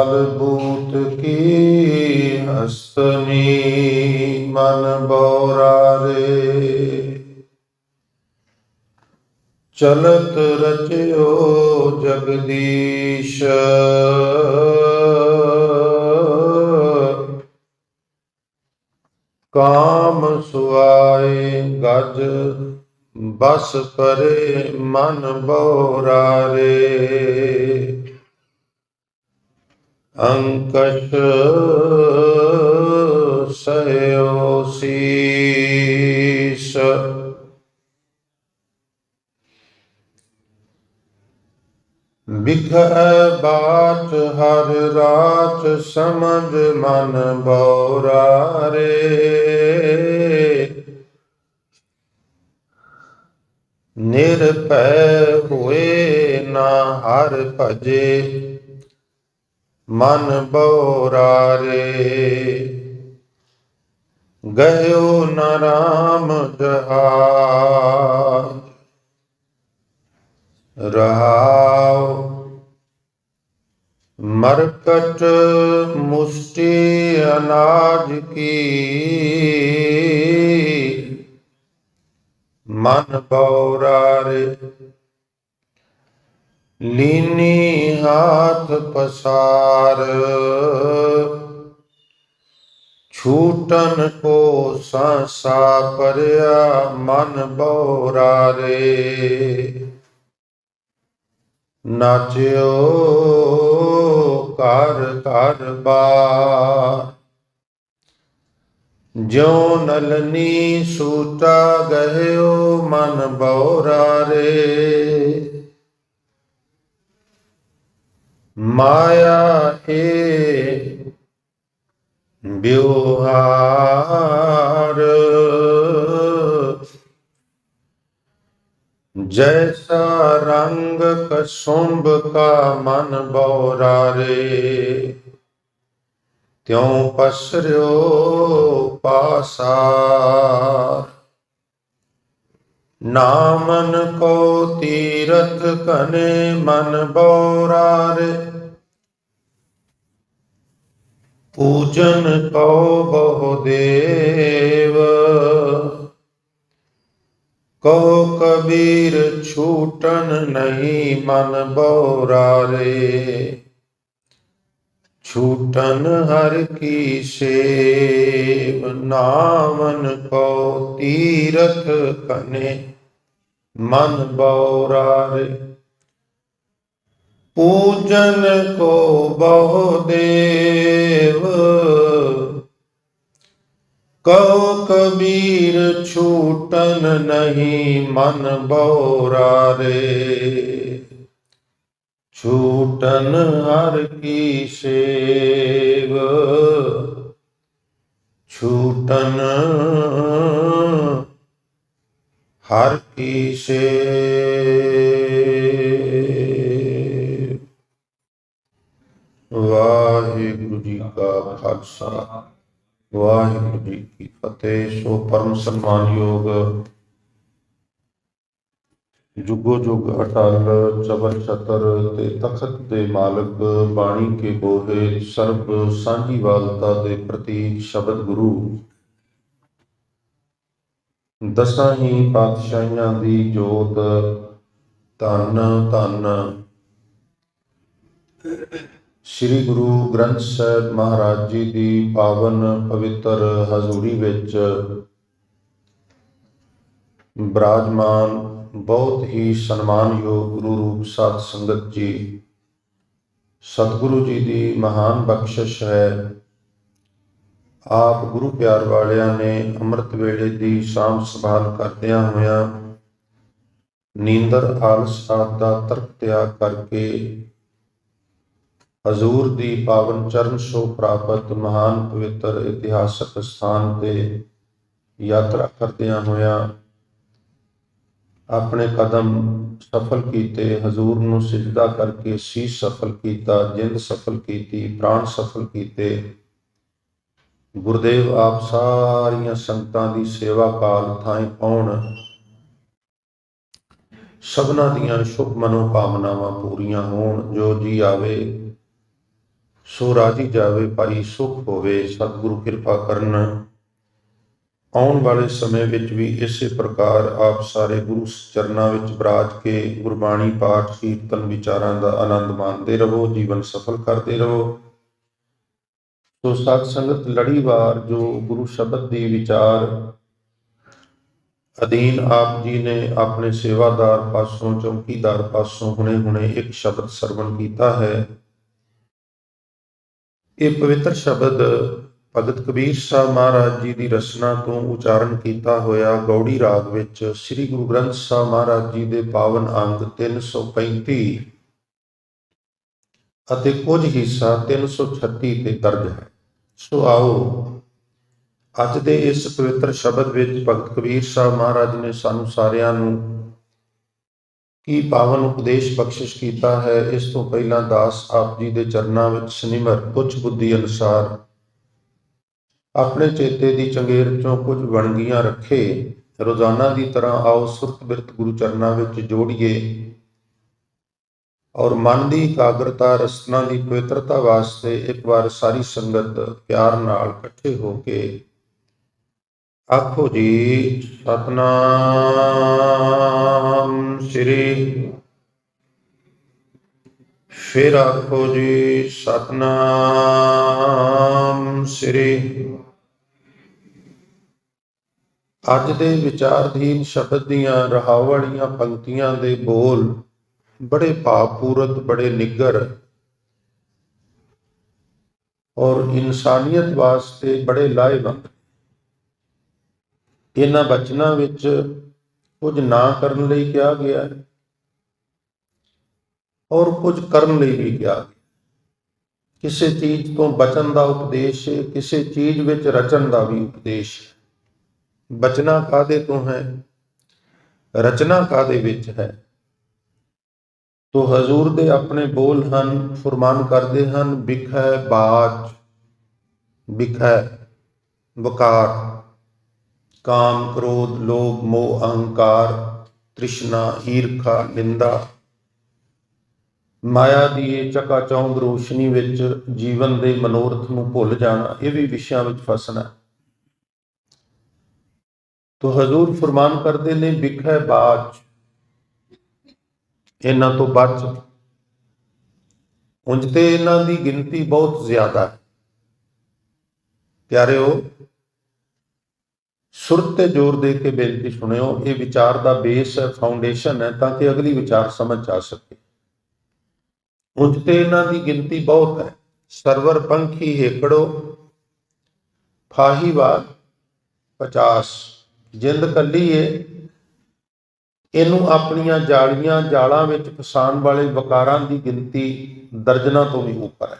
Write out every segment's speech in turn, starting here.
काल बूत की हस्तनी मन बौरारे। चलत रचयो जगदीश काम सुआए गज बस परे मन बौरारे। अंकश सहयो शीस बिखर बाट हर रात समझ मन बौरारे। निरभय हुए ना हर भजे मन बौरारे। गयो न राम जहाज रहाओ। मरकट मुष्टि अनाज की मन बौरारे। लीनी हाथ पसार छूटन को सांसा परया मन बौरारे। नाच्यो कार कार बार ज्यों नलनी सूता गयो मन बौरारे। माया हे व्योहार जैसा रंग कसुंभ का मन बौरारे। त्यों पसर्यो पासार नामन को तीरथ कने मन बौरारे। पूजन को बहुदेव कहो कबीर छूटन नहीं मन बौरारे। छूटन हर की सेव नामन को तीरथ कने मन बौरारे। पूजन को बहुदेव कहो कबीर छूटन नहीं मन बौरारे। छूटन हर की सेव छूटन हर की सेव। वाहिगुरु जी का खालसा वाहिगुरु जी की फतेह। सो परम सन्मानयोग जुगो जुग अटल चबर छतर ते तखत दे मालक बाणी के बोहे सर्ब सांझी वालता दे प्रतीक शब्द गुरु दसां ही पातशाहियां दी जोत धन धन श्री गुरु ग्रंथ साहिब महाराज जी दी पावन पवित्र हजूरी विच विराजमान बहुत ही सन्मानयोग गुरु रूप साध संगत जी। सतगुरु जी की महान बख्शिश है। आप गुरु प्यार वालियां ने अमृत वेले की साम संभाल करदियां होया नींदर आलस आदि का तर्क त्याग करके हजूर दी पावन चरण छो प्राप्त महान पवित्र इतिहासक स्थान ते यात्रा करदियां होया अपने कदम सफल कीते। हजूर नूं सिजदा करके शीश सफल कीता, जिंद सफल कीती, प्राण सफल कीते। गुरुदेव आप सारियां संगतां दी सेवा काल थाएं पाउण सबना दियां शुभ मनोकामनावां पूरियां होण। जो जी आवे ਸੋ ਰਾਜੀ ਜਾਵੇ ਭਾਈ ਸੁਖ ਹੋਵੇ। ਸਤਿਗੁਰੂ ਕਿਰਪਾ ਕਰਨ ਆਉਣ ਵਾਲੇ ਸਮੇਂ ਵਿੱਚ ਵੀ ਇਸੇ ਪ੍ਰਕਾਰ ਆਪ ਸਾਰੇ ਗੁਰੂ ਚਰਨਾਂ ਵਿੱਚ ਬਰਾਜ ਕੇ ਗੁਰਬਾਣੀ ਪਾਠ ਕੀਰਤਨ ਵਿਚਾਰਾਂ ਦਾ ਆਨੰਦ ਮਾਣਦੇ ਰਹੋ, ਜੀਵਨ ਸਫਲ ਕਰਦੇ ਰਹੋ। ਸੋ ਸਤ ਸੰਗਤ ਲੜੀਵਾਰ ਜੋ ਗੁਰੂ ਸ਼ਬਦ ਦੀ ਵਿਚਾਰ ਅਧੀਨ ਆਪ ਜੀ ਨੇ ਆਪਣੇ ਸੇਵਾਦਾਰ ਪਾਸੋਂ, ਚੌਕੀਦਾਰ ਪਾਸੋਂ ਹੁਣੇ ਇੱਕ ਸ਼ਬਦ ਸਰਵਣ ਕੀਤਾ ਹੈ। ਇਹ ਪਵਿੱਤਰ ਸ਼ਬਦ ਭਗਤ ਕਬੀਰ ਸਾਹਿਬ ਮਹਾਰਾਜ ਜੀ ਦੀ ਰਚਨਾ ਤੋਂ ਉਚਾਰਨ ਕੀਤਾ ਹੋਇਆ ਗੌੜੀ ਰਾਗ ਵਿੱਚ ਸ੍ਰੀ ਗੁਰੂ ਗ੍ਰੰਥ ਸਾਹਿਬ ਮਹਾਰਾਜ ਜੀ ਦੇ ਪਾਵਨ ਅੰਗ 335 ਅਤੇ ਕੁਝ ਹਿੱਸਾ 336 ਤੇ ਦਰਜ ਹੈ। ਸੋ ਆਓ ਅੱਜ ਦੇ ਇਸ ਪਵਿੱਤਰ ਸ਼ਬਦ ਵਿੱਚ ਭਗਤ ਕਬੀਰ ਸਾਹਿਬ ਮਹਾਰਾਜ ਨੇ ਸਾਨੂੰ ਸਾਰਿਆਂ ਨੂੰ ਕੀ ਪਾਵਨ ਉਪਦੇਸ਼ ਬਖਸ਼ਿਸ਼ ਕੀਤਾ ਹੈ। ਇਸ ਤੋਂ ਪਹਿਲਾਂ ਦਾਸ ਆਪ ਜੀ ਦੇ ਚਰਨਾਂ ਵਿੱਚ ਸਨਿਮਰ ਤੁੱਛ ਬੁੱਧੀ ਅਨੁਸਾਰ ਆਪਣੇ ਚੇਤੇ ਦੀ ਚੰਗੇਰ ਚੋਂ ਕੁਝ ਵਣਗੀਆਂ ਰੱਖੇ। ਰੋਜ਼ਾਨਾ ਦੀ ਤਰ੍ਹਾਂ ਆਓ ਸੁਰਤ ਬਿਰਤ ਗੁਰੂ ਚਰਨਾਂ ਵਿੱਚ ਜੋੜੀਏ ਔਰ ਮਨ ਦੀ ਇਕਾਗਰਤਾ, ਰਸਨਾ ਦੀ ਪਵਿੱਤਰਤਾ ਵਾਸਤੇ ਇੱਕ ਵਾਰ ਸਾਰੀ ਸੰਗਤ ਪਿਆਰ ਨਾਲ ਇਕੱਠੇ ਹੋ ਕੇ ਆਖੋ ਜੀ ਸਤਨਾਮ ਸ੍ਰੀ। ਫਿਰ ਆਖੋ ਜੀ ਸਤਨਾਮ ਸ੍ਰੀ। ਅੱਜ ਦੇ ਵਿਚਾਰਧੀਨ ਸ਼ਬਦ ਦੀਆਂ ਰਹਾਵੜੀਆਂ ਪੰਕਤੀਆਂ ਦੇ ਬੋਲ ਬੜੇ ਭਾਵਪੂਰਤ, ਬੜੇ ਨਿੱਘਰ ਔਰ ਇਨਸਾਨੀਅਤ ਵਾਸਤੇ ਬੜੇ ਲਾਹੇਵੰਦ। ਇਹਨਾਂ ਬਚਨਾਂ ਵਿੱਚ ਕੁਝ ਨਾ ਕਰਨ ਲਈ ਕਿਹਾ ਗਿਆ ਹੈ ਔਰ ਕੁਝ ਕਰਨ ਲਈ ਵੀ ਕਿਹਾ ਗਿਆ। ਕਿਸੇ ਚੀਜ਼ ਤੋਂ ਬਚਣ ਦਾ ਉਪਦੇਸ਼ ਹੈ, ਕਿਸੇ ਚੀਜ਼ ਵਿੱਚ ਰਚਣ ਦਾ ਵੀ ਉਪਦੇਸ਼ ਹੈ। ਬਚਨਾ ਕਾਹਦੇ ਤੋਂ ਹੈ, ਰਚਨਾ ਕਾਹਦੇ ਵਿੱਚ ਹੈ। ਤੋ ਹਜ਼ੂਰ ਦੇ ਆਪਣੇ ਬੋਲ ਹਨ, ਫੁਰਮਾਨ ਕਰਦੇ ਹਨ, ਬਿਖੈ ਬਾਚ, ਬਿਖੈ ਵਕਾਰ, ਕਾਮ ਕ੍ਰੋਧ ਲੋਭ ਮੋਹ ਅਹੰਕਾਰ, ਤ੍ਰਿਸ਼ਨਾ ਈਰਖਾ ਨਿੰਦਾ, ਮਾਇਆ ਦੀ ਇਹ ਚਕਾਚੌਂਧ ਰੋਸ਼ਨੀ ਵਿੱਚ ਜੀਵਨ ਦੇ ਮਨੋਰਥ ਨੂੰ ਭੁੱਲ ਜਾਣਾ, ਇਹ ਵੀ ਵਿਸ਼ਿਆਂ ਵਿੱਚ ਫਸਣਾ। ਤੋ ਹਜ਼ੂਰ ਫਰਮਾਨ ਕਰਦੇ ਨੇ ਬਿਖੈ ਬਾਚ, ਇਹਨਾਂ ਤੋਂ ਬਚ। ਉਂਝ ਤੇ ਇਹਨਾਂ ਦੀ ਗਿਣਤੀ ਬਹੁਤ ਜ਼ਿਆਦਾ ਹੈ। ਪਿਆਰਿਓ, ਸੁਰਤ ਤੇ ਜ਼ੋਰ ਦੇ ਕੇ ਬੇਨਤੀ ਸੁਣਿਓ। ਇਹ ਵਿਚਾਰ ਦਾ ਬੇਸ ਹੈ, ਫਾਊਂਡੇਸ਼ਨ ਹੈ, ਤਾਂ ਕਿ ਅਗਲੀ ਵਿਚਾਰ ਸਮਝ ਆ ਸਕੇ। ਉਂਝ ਤੇ ਇਹਨਾਂ ਦੀ ਗਿਣਤੀ ਬਹੁਤ ਹੈ। ਸਰਵਰ ਪੰਖੀ ਹੇਕੜੋ ਫਾਹੀਵਾਲ 50। ਜਿੰਦ ਕੱਲੀ ਏ, ਇਹਨੂੰ ਆਪਣੀਆਂ ਜਾਲਾਂ ਵਿੱਚ ਫਸਾਉਣ ਵਾਲੇ ਵਕਾਰਾਂ ਦੀ ਗਿਣਤੀ ਦਰਜਨਾਂ ਤੋਂ ਵੀ ਉੱਪਰ ਹੈ।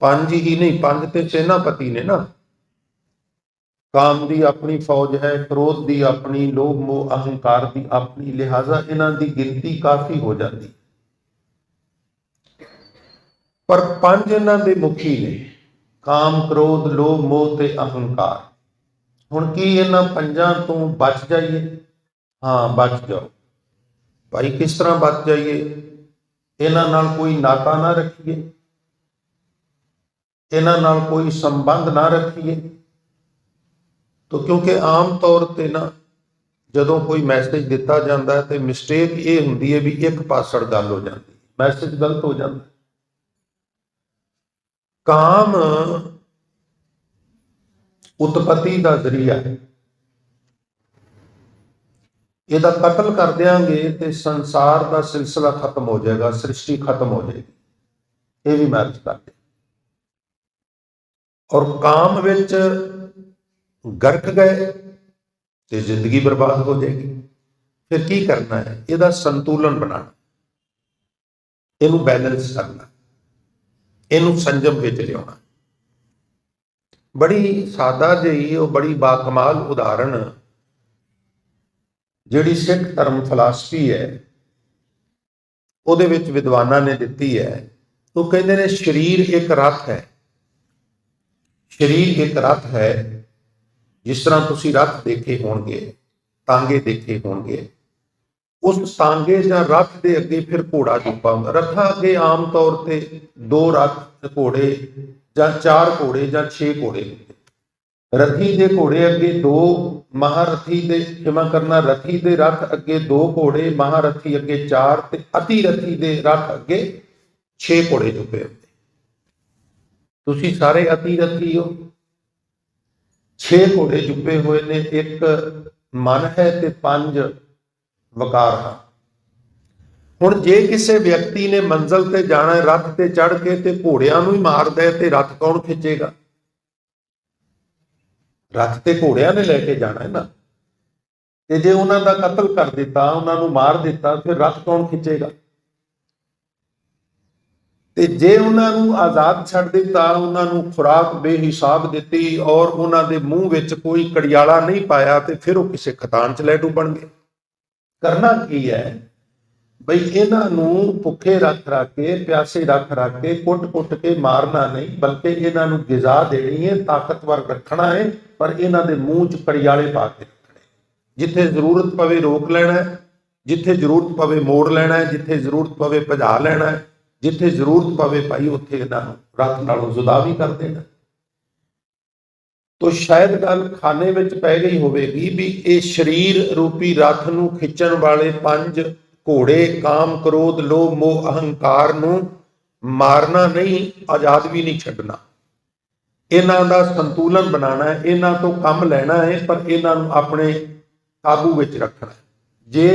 5 ਹੀ ਨਹੀਂ, 5 ਤੇ ਸੈਨਾਪਤੀ ਨੇ ਨਾ। ਕਾਮ ਦੀ ਆਪਣੀ ਫੌਜ ਹੈ, ਕ੍ਰੋਧ ਦੀ ਆਪਣੀ, ਲੋਭ ਮੋਹ ਅਹੰਕਾਰ ਦੀ ਆਪਣੀ, ਲਿਹਾਜ਼ਾ ਇਹਨਾਂ ਦੀ ਗਿਣਤੀ ਕਾਫੀ ਹੋ ਜਾਂਦੀ। ਪਰ 5 ਇਹਨਾਂ ਦੇ ਮੁਖੀ ਨੇ, ਕਾਮ ਕ੍ਰੋਧ ਲੋਭ ਮੋਹ ਤੇ ਅਹੰਕਾਰ। ਹੁਣ ਕੀ ਇਹਨਾਂ 5 ਤੋਂ ਬਚ ਜਾਈਏ? ਹਾਂ, ਬਚ ਜਾਓ ਭਾਈ। ਕਿਸ ਤਰ੍ਹਾਂ ਬਚ ਜਾਈਏ? ਇਹਨਾਂ ਨਾਲ ਕੋਈ ਨਾਤਾ ਨਾ ਰੱਖੀਏ, ਇਹਨਾਂ ਨਾਲ ਕੋਈ ਸੰਬੰਧ ਨਾ ਰੱਖੀਏ। तो क्योंकि आम तौर पर ना ਜਦੋਂ ਕੋਈ ਮੈਸੇਜ ਦਿੱਤਾ ਜਾਂਦਾ ਹੈ ਤੇ ਮਿਸਟੇਕ ਇਹ ਹੁੰਦੀ ਹੈ ਵੀ ਇੱਕ ਪਾਸੜ ਗੱਲ ਹੋ ਜਾਂਦੀ, ਮੈਸੇਜ ਗਲਤ ਹੋ ਜਾਂਦਾ। ਕਾਮ ਉਤਪਤੀ ਦਾ ਜ਼ਰੀਆ ਹੈ। ਇਹਦਾ ਕਤਲ ਕਰ ਦਿਆਂਗੇ ਤੇ ਸੰਸਾਰ ਦਾ ਸਿਲਸਿਲਾ ਖਤਮ ਹੋ ਜਾਏਗਾ, ਸ੍ਰਿਸ਼ਟੀ ਖਤਮ ਹੋ ਜਾਏਗੀ। ਇਹ ਵੀ ਮੈਰਿਜ ਕਰਦੇ ਔਰ ਕਾਮ ਵਿੱਚ ਗਰਕ ਗਏ ਤੇ ਜ਼ਿੰਦਗੀ ਬਰਬਾਦ ਹੋ ਜਾਏਗੀ। ਫਿਰ ਕੀ ਕਰਨਾ ਹੈ? ਇਹਦਾ ਸੰਤੁਲਨ ਬਣਾਉਣਾ, ਇਹਨੂੰ ਬੈਲੈਂਸ ਕਰਨਾ, ਇਹਨੂੰ ਸੰਜਮ ਵਿੱਚ ਲਿਆਉਣਾ। ਬੜੀ ਸਾਦਾ ਜਿਹੀ ਉਹ ਬੜੀ ਬਾਕਮਾਲ ਉਦਾਹਰਣ ਜਿਹੜੀ ਸਿੱਖ ਧਰਮ ਫਲਸਫੀ ਹੈ ਉਹਦੇ ਵਿੱਚ ਵਿਦਵਾਨਾਂ ਨੇ ਦਿੱਤੀ ਹੈ। ਉਹ ਕਹਿੰਦੇ ਨੇ ਸਰੀਰ ਇੱਕ ਰੱਥ ਹੈ। ਸਰੀਰ ਇੱਕ ਰੱਥ ਹੈ। ਜਿਸ ਤਰ੍ਹਾਂ ਤੁਸੀਂ ਰੱਥ ਦੇਖੇ ਹੋਣਗੇ, ਤਾਂਗੇ ਦੇਖੇ ਹੋਣਗੇ, उस तांगे ਜਾਂ रथ के अगे फिर घोड़ा जुप्पा ਹੁੰਦਾ। रथा अगे आम तौर ਤੇ 2 रथ घोड़े ਜਾਂ 4 घोड़े ਜਾਂ 6 घोड़े ਹੁੰਦੇ। रथी ਦੇ ਘੋੜੇ ਅੱਗੇ 2 महारथी ਦੇ क्षमा करना रथी ਦੇ रथ ਅੱਗੇ 2 घोड़े महारथी ਅੱਗੇ 4 ਤੇ अति रथी ਦੇ रथ ਅੱਗੇ 6 घोड़े जुपे ਹੁੰਦੇ। ਤੁਸੀਂ ਸਾਰੇ अति रथी हो। 6 घोड़े जुपे हुए ने, एक मन है ਤੇ 5 वकार है। ਹੁਣ ਜੇ ਕਿਸੇ ਵਿਅਕਤੀ ਨੇ ਮੰਜ਼ਲ ਤੇ ਜਾਣਾ ਹੈ ਰੱਥ ਤੇ ਚੜ ਕੇ ਤੇ ਘੋੜਿਆਂ ਨੂੰ ਹੀ ਮਾਰਦਾ ਹੈ ਤੇ ਰੱਥ ਕੌਣ ਖਿੱਚੇਗਾ? ਰੱਥ ਤੇ ਘੋੜਿਆਂ ਨੇ ਲੈ ਕੇ ਜਾਣਾ ਹੈ ਨਾ, ਤੇ ਜੇ ਉਹਨਾਂ ਦਾ ਕਤਲ ਕਰ ਦਿੱਤਾ, ਉਹਨਾਂ ਨੂੰ ਮਾਰ ਦਿੱਤਾ, ਫਿਰ ਰੱਥ ਕੌਣ ਖਿੱਚੇਗਾ? ਤੇ ਜੇ ਉਹਨਾਂ ਨੂੰ ਆਜ਼ਾਦ ਛੱਡ ਦਿੱਤਾ, ਉਹਨਾਂ ਨੂੰ ਖੁਰਾਕ ਬੇਹਿਸਾਬ ਦਿੱਤੀ ਔਰ ਉਹਨਾਂ ਦੇ ਮੂੰਹ ਵਿੱਚ ਕੋਈ ਕੜਿਆਲਾ ਨਹੀਂ ਪਾਇਆ, ਤੇ ਫਿਰ ਉਹ ਕਿਸੇ ਖਤਾਨ ਚ ਲੈ ਡੁੱਬਣਗੇ। करना की है बई इन्हों भुखे रख के प्यासे रख के कुट के मारना नहीं, बल्कि इन्हों गिजा देनी है, ताकतवर रखना है, पर इन्हों के मूँह च कड़ियाले पा के रखने। जिथे जरूरत पवे रोक लेना है, जिथे जरूरत पवे मोड़ लेना है, जिथे जरूरत पवे भजा लेना है, जिथे जरूरत पवे भाई उत्थे इन्हों रथ नालों जुदा भी कर देना। तो शायद गल खाने में पै गई होगी भी ये शरीर रूपी रथ नूं खिंचण वाले 5 घोड़े काम क्रोध लोभ मोह अहंकार नूं मारना नहीं, आजाद भी नहीं छड्डना। इन्हां दा संतुलन बनाना है, इन्हां तो कम लेना है, पर इन्हां नूं अपने काबू विच रखना है। जे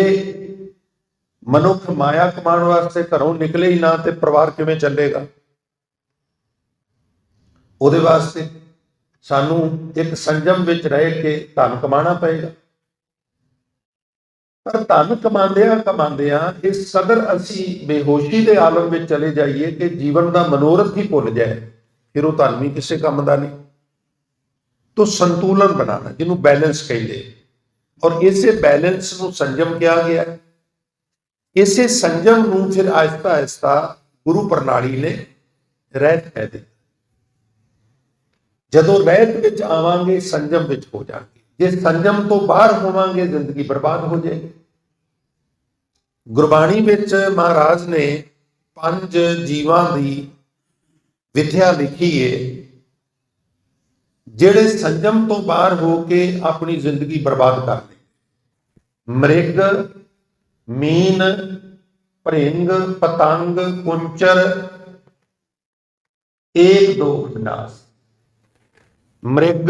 मनुख माया कमाण वास्ते घरों निकले ही ना ते परिवार किवें चलेगा? उहदे वास्ते सानू एक संयम विच रह के धन कमाना पएगा। पर धन कमांदिया इस कदर असी बेहोशी के आलम में चले जाइए कि जीवन का मनोरथ ही भुल जाए, फिर वो धन भी किसी काम का नहीं। तो संतुलन बनाना, जिन्हों बैलेंस कहते, और इसे बैलेंस को संयम कहा गया। इसे संयम को फिर आहिस्ता आहिस्ता गुरु प्रणाली ने रहत कह दिया। जदों रहत विच आवांगे संयम विच हो जाएंगे, जे संयम तो बाहर होवांगे जिंदगी बर्बाद हो जाएगी। गुरबाणी विच महाराज ने 5 जीवां दी विद्या लिखी है, जिहड़े संयम तो बाहर हो के अपनी जिंदगी बर्बाद कर ले। मृग, मीन, भृंग, पतंग, कुंचर, एक दोख विनाश। मृग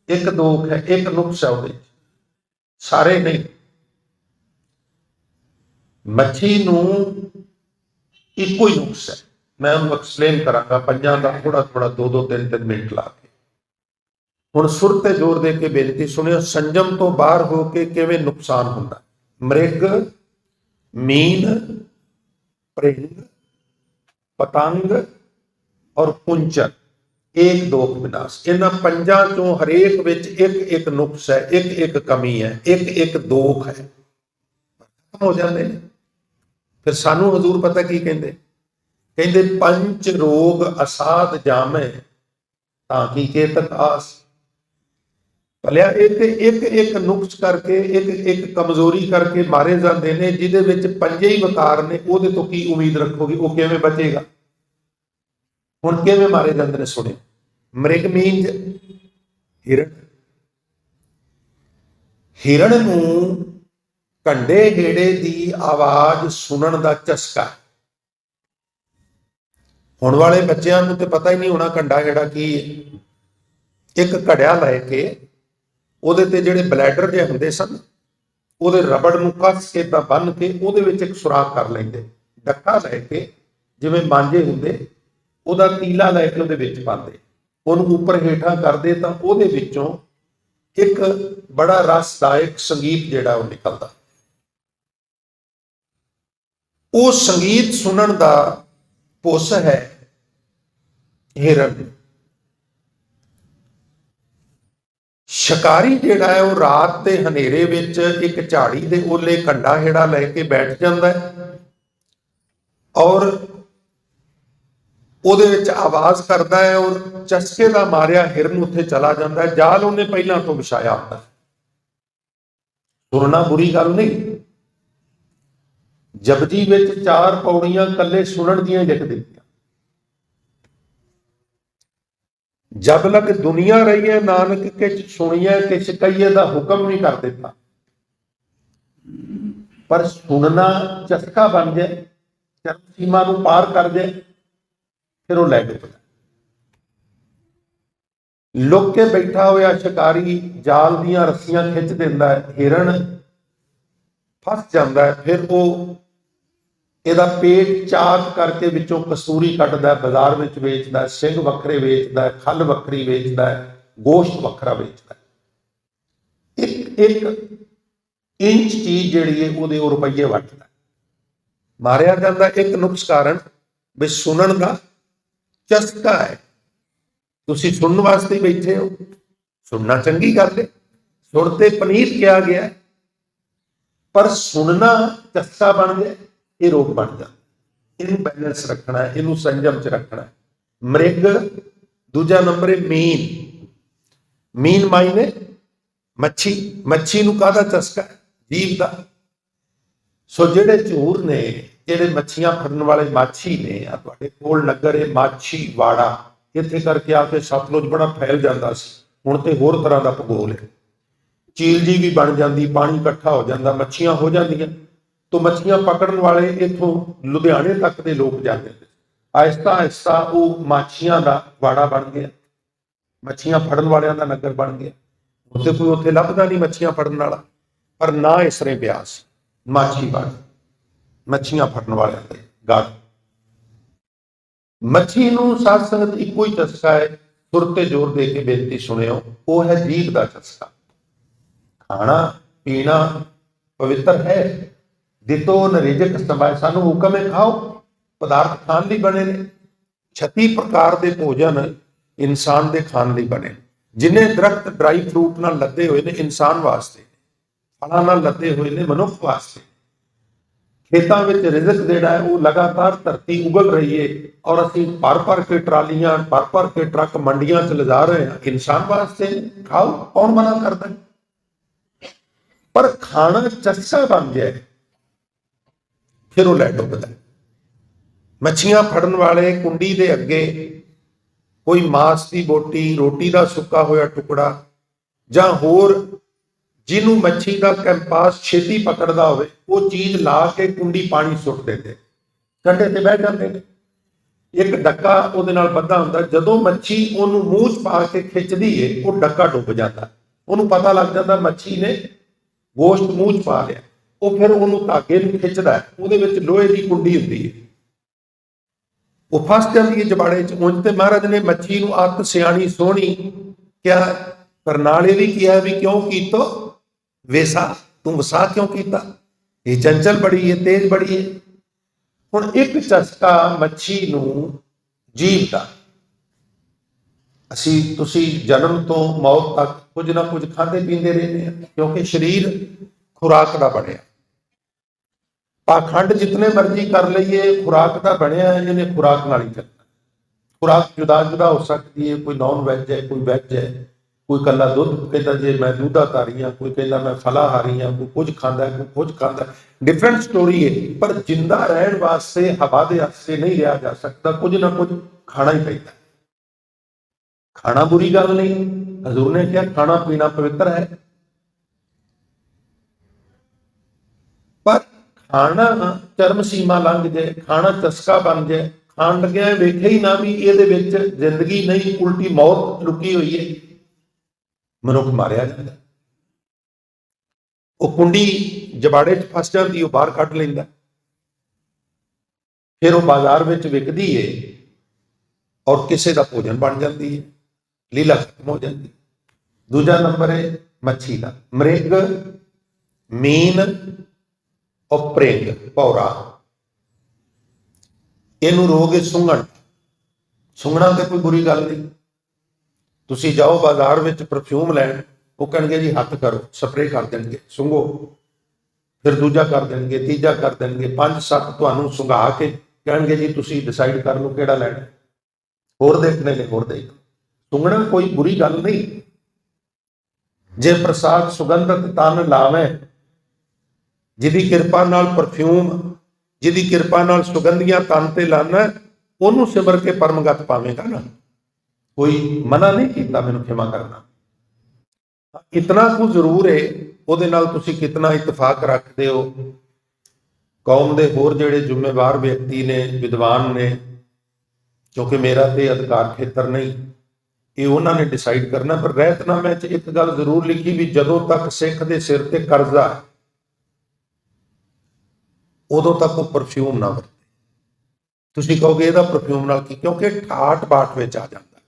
एक दोख है, एक नुक्स है, वो सारे नहीं। मच्छी नूं इको ही नुक्स है, मैं उन्हें एक्सप्लेन करांगा पंजां दा थोड़ा थोड़ा 2-3 मिनट ला के। हुण सुर ते जोर दे के बेनती सुनियो, संयम तो बाहर हो के किवें नुकसान हुंदा। मृग, मीन, भृंग, पतंग और कुंचर, एक दोख विनाश। इन्हां 5 चों हरेक विच एक एक नुक्स है, एक एक कमी है, एक एक दोख है, हो जाते हैं। फिर सानू हजूर पता की कहते, कहते 5 रोग असाध जामे ताकि केतक आस। भलिया एक एक नुक्स करके एक एक कमजोरी करके मारे जाते हैं, जिहदे विच 5 ही वकार ने, उहदे तो की उम्मीद रखोगे, वो किवें बचेगा? हुण किवें मारे जाते हैं सुने। मृग मीन हिरण, हिरण नूं कंडे हेड़े दी आवाज सुनन दा चस्का। हुण वाले बच्चों नूं ते पता ही नहीं होना कंडा हेड़ा की है। एक घड़िया लैके उहदे ते जिहड़े ब्लैडर जे हुंदे सन, उहदे रबड़ नूं कस के तां बन के उहदे विच एक सुराख कर लैंदे। डक्का लैके जिवें मांजे हुंदे, उहदा तीला लैके उहदे विच पांदे, उहनूं उपर हेठां करदे तां उहदे विचों एक बड़ा रसदायक संगीत जिहड़ा वो निकलदा। वो संगीत सुनन दा पुस है हिरण। शिकारी जिहड़ा है वो रात के हनेरे विच एक झाड़ी दे ओले कंडा हेड़ा लैके बैठ जाता है और ਉਹਦੇ ਵਿੱਚ आवाज करता है और चस्के का मारिया हिरन उत्थे चला जाता है। जाल उन्हें पहला तो विछाया होता है। सुनना बुरी गल नहीं, ਜਪਜੀ ਵਿੱਚ 4 ਪੌੜੀਆਂ ਕੱਲੇ ਸੁਣਨ ਦੀਆਂ ਲਿਖ ਦਿੱਤੀਆਂ। ਜਬ ਲਗ ਦੁਨੀਆ ਰਹੀ ਹੈ ਨਾਨਕ ਕਿਛ ਸੁਣੀਐ ਕਿਛ ਕਹੀਏ ਦਾ ਹੁਕਮ ਨਹੀਂ ਕਰ ਦਿੱਤਾ। ਪਰ ਸੁਣਨਾ ਚਸਕਾ ਬਣ ਜਾਏ, ਚਰਮ ਸੀਮਾ ਨੂੰ ਪਾਰ ਕਰ ਜਾਏ, ਫਿਰ ਉਹ ਲੈ ਡੁੱਬਦਾ। ਲੁੱਕ ਕੇ ਬੈਠਾ ਹੋਇਆ ਸ਼ਿਕਾਰੀ ਜਾਲ ਦੀਆਂ ਰੱਸੀਆਂ ਖਿੱਚ ਦਿੰਦਾ ਹੈ, ਹਿਰਨ ਫਸ ਜਾਂਦਾ ਹੈ, ਫਿਰ ਉਹ ਇਹਦਾ ਪੇਟ ਚਾਕ ਕਰਕੇ ਵਿੱਚੋਂ ਕਸੂਰੀ ਕੱਢਦਾ, ਬਾਜ਼ਾਰ ਵਿੱਚ ਵੇਚਦਾ, ਸਿੰਘ ਵੱਖਰੇ ਵੇਚਦਾ, ਖੱਲ ਵੱਖਰੀ ਵੇਚਦਾ, ਗੋਸ਼ਤ ਵੱਖਰਾ ਵੇਚਦਾ। ਇੱਕ ਇੱਕ ਇੰਚ ਚੀਜ਼ ਜਿਹੜੀ ਹੈ ਉਹਦੇ ਉਹ ਰੁਪਈਏ ਵੱਟਦਾ। ਮਾਰਿਆ ਜਾਂਦਾ ਇੱਕ ਨੁਕਸ ਕਾਰਨ ਵੀ ਸੁਣਨ ਦਾ ਚਸਕਾ ਹੈ। ਤੁਸੀਂ ਸੁਣਨ ਵਾਸਤੇ ਬੈਠੇ ਹੋ, ਸੁਣਨਾ ਚੰਗੀ ਗੱਲ ਹੈ, ਸੁਣ ਤੇ ਪਨੀਤ ਕਿਹਾ ਗਿਆ, ਪਰ ਸੁਣਨਾ ਚਸਕਾ ਬਣ ਜਾਏ ਇਹ ਰੋਗ ਬਣ ਜਾਂਦਾ। ਇਹਨੂੰ ਬੈਲੈਂਸ ਰੱਖਣਾ ਹੈ, ਇਹਨੂੰ ਸੰਜਮ ਚ ਰੱਖਣਾ ਹੈ। ਮ੍ਰਿਗ, ਦੂਜਾ ਨੰਬਰ ਹੈ ਮੀਨ। ਮੀਨ ਮਾਇਨੇ ਮੱਛੀ। ਮੱਛੀ ਨੂੰ ਕਾਹਦਾ ਚਸਕਾ ਹੈ? ਜੀਵ ਦਾ। ਸੋ ਜਿਹੜੇ ਝੂਰ ਨੇ, ਜਿਹੜੇ ਮੱਛੀਆਂ ਫੜਨ ਵਾਲੇ ਮਾਛੀ ਨੇ, ਆ ਤੁਹਾਡੇ ਕੋਲ ਨਗਰ ਹੈ ਮਾਛੀ ਵਾੜਾ, ਇੱਥੇ ਕਰਕੇ ਆ ਕੇ ਸਤਲੁਜ ਬੜਾ ਫੈਲ ਜਾਂਦਾ ਸੀ, ਹੁਣ ਤੇ ਹੋਰ ਤਰ੍ਹਾਂ ਦਾ ਭੂਗੋਲ ਹੈ। ਝੀਲ ਜੀ ਵੀ ਬਣ ਜਾਂਦੀ, ਪਾਣੀ ਇਕੱਠਾ ਹੋ ਜਾਂਦਾ, ਮੱਛੀਆਂ ਹੋ ਜਾਂਦੀਆਂ। तो मछलियां पकड़न वाले इथों लुधियाने तक के लोग जाते थे। आहिस्ता आहिस्ता वो माछियां का वाड़ा बन गया, मछियां फड़न वालियां का नगर बन गया। उत्थे कोई उत्थे लभदा नहीं मछियां फड़न वाला, पर ना इसरे ब्यास माछी बन मछियां फड़न वालियां दे गढ़। मच्छी नूं साध संगत इको ही चस्का है, सुर ते जोर दे के बेनती सुनियो, वो है जीभ का चस्का। खाना पीना पवित्र है, दितो नरिजक समय, सानू हुक्म है खाओ, पदार्थ खान लई बने ने। 36 प्रकार के भोजन इंसान के खान लई बने। जिन्हें दरख्त ड्राई फ्रूट नाल लदे हुए ने इंसान वास्ते, फलों नाल लदे हुए ने मनुख वास्ते। खेतों में रिजक जिहड़ा है वो लगातार धरती उगल रही है और असीं भर भर के ट्रालियां, भर भर के ट्रक मंडियां च लिजा रहे हैं, इंसान वास्ते। खाओ, कौन मना करता है? पर खाना चस्का बन जाए फिर वो लै डुबदा। मच्छियां फड़न वाले कुंडी दे अगे कोई मांस की बोटी, रोटी का सुक्का होया टुकड़ा जां होर जिन्हों मच्छी का कैंपास छेती पकड़दा होवे वो चीज ला के कुंडी पानी सुट देते, कंढे ते बह जाते हैं। एक डक्का उहदे नाल बंधा हुंदा, जदों मच्छी उहनूं मूंह च पा के खिंचदी है वो डक्का डुब जाता, उहनूं पता लग जाता मच्छी ने गोश्त मूंह च पा लिया। वो फिर उन्होंने धागे नूं खिंचदा है, उहदे विच लोहे की कुंडी हुंदी है, वो फस जाती है जबाड़े च। उंज ते महाराज ने मच्छी नूं अत सियाणी सोहणी क्या, पर नाल इह वी किहा भी क्यों कीतो वेसा, तू वसा क्यों कीता, ये चंचल बड़ी है, तेज बड़ी है। हुण एक चस्का मच्छी नूं जीव दा। असीं तुसीं जन्म तो मौत तक कुछ ना कुछ खाते पींदे रहने हैं, क्योंकि शरीर खुराक दा बनिया। पाखंड जितने मर्जी कर लीए, खुराक का बनया है, इन्हें खुराक नाल ही चलना। खुराक जुदा जुदा हो सकती है, कोई नॉन वैज है, कोई वैज है, कोई कला दुध कहता जे मैं दूधाधारी हाँ, कोई कहता मैं फलाहारी हाँ, कोई कुछ खाता है, कोई कुछ खाता है, डिफरेंट स्टोरी है। पर जिंदा रहने वास्ते हवा दे वास्ते नहीं रहा जा सकता, कुछ ना कुछ खाना ही पैदा। खाना बुरी गल नहीं, हजूर ने कहा खाना पीना पवित्र है, पर खाना चरम सीमा लंघ जाए, खाना चस्का बन जाए, खान लग्या वेखे ही ना भी ये जिंदगी नहीं उल्टी मौत लुकी हुई है, मनुख मारिया जाता। वो कुंडी जबाड़े च फस जाती, बाहर कढ़ लेंदा, फिर वो बाजार में विकदी है और किसी का भोजन बन जाती है, लीला खत्म हो जाती। दूजा नंबर है मच्छी का, मृग, मीन और प्रिंग भौरा, इनू रोग है सुंघण। सुंघना तो कोई बुरी गल नहीं, तुसी जाओ बाजार में परफ्यूम लैन, वो कहेंगे जी हथ करो, स्प्रे कर देंगे, सुंघो, फिर दूजा कर देंगे, तीजा कर देंगे, 5-7 तुहानू सुंघा के कहेंगे जी तुसी डिसाइड कर लो केड़ा लैना, होर देखने ने होर देख। सुंघना कोई बुरी गल नहीं, जे प्रसाद सुगंधत तन लावे, जिहदी किरपा नाल परफ्यूम ਜਿਹਦੀ ਕਿਰਪਾ ਨਾਲ ਸੁਗੰਧੀਆਂ ਤਨ ਤੇ ਲਾਣਾ, ਉਹਨੂੰ ਸਿਮਰ ਕੇ ਪਰਮਗਤ ਪਾਵੇਂਗਾ ਨਾ। ਕੋਈ ਮਨਾ ਨਹੀਂ ਕੀਤਾ ਮੈਨੂੰ ਖਿਮਾ ਕਰਨਾ। ਇਤਨਾ ਕੁ ਜ਼ਰੂਰ ਹੈ, ਉਹਦੇ ਨਾਲ ਤੁਸੀਂ ਕਿਤਨਾ ਇਤਫਾਕ ਰੱਖਦੇ ਹੋ। ਕੌਮ ਦੇ ਹੋਰ ਜਿਹੜੇ ਜ਼ਿੰਮੇਵਾਰ ਵਿਅਕਤੀ ਨੇ, ਵਿਦਵਾਨ ਨੇ, ਕਿਉਂਕਿ ਮੇਰਾ ਤੇ ਅਧਿਕਾਰ ਖੇਤਰ ਨਹੀਂ, ਇਹ ਉਹਨਾਂ ਨੇ ਡਿਸਾਈਡ ਕਰਨਾ। ਪਰ ਰਹਿਤਨਾਮੇ 'ਚ ਇੱਕ ਗੱਲ ਜ਼ਰੂਰ ਲਿਖੀ ਵੀ ਜਦੋਂ ਤੱਕ ਸਿੱਖ ਦੇ ਸਿਰ ਤੇ ਕਰਜ਼ਾ ਹੈ, ਉਦੋਂ ਤੱਕ ਉਹ ਪਰਫਿਊਮ ਨਾ ਵਰਤੇ। ਤੁਸੀਂ ਕਹੋਗੇ ਇਹਦਾ ਪਰਫਿਊਮ ਨਾਲ ਕੀ, ਕਿਉਂਕਿ ਠਾਠ ਬਾਠ ਵਿੱਚ ਆ ਜਾਂਦਾ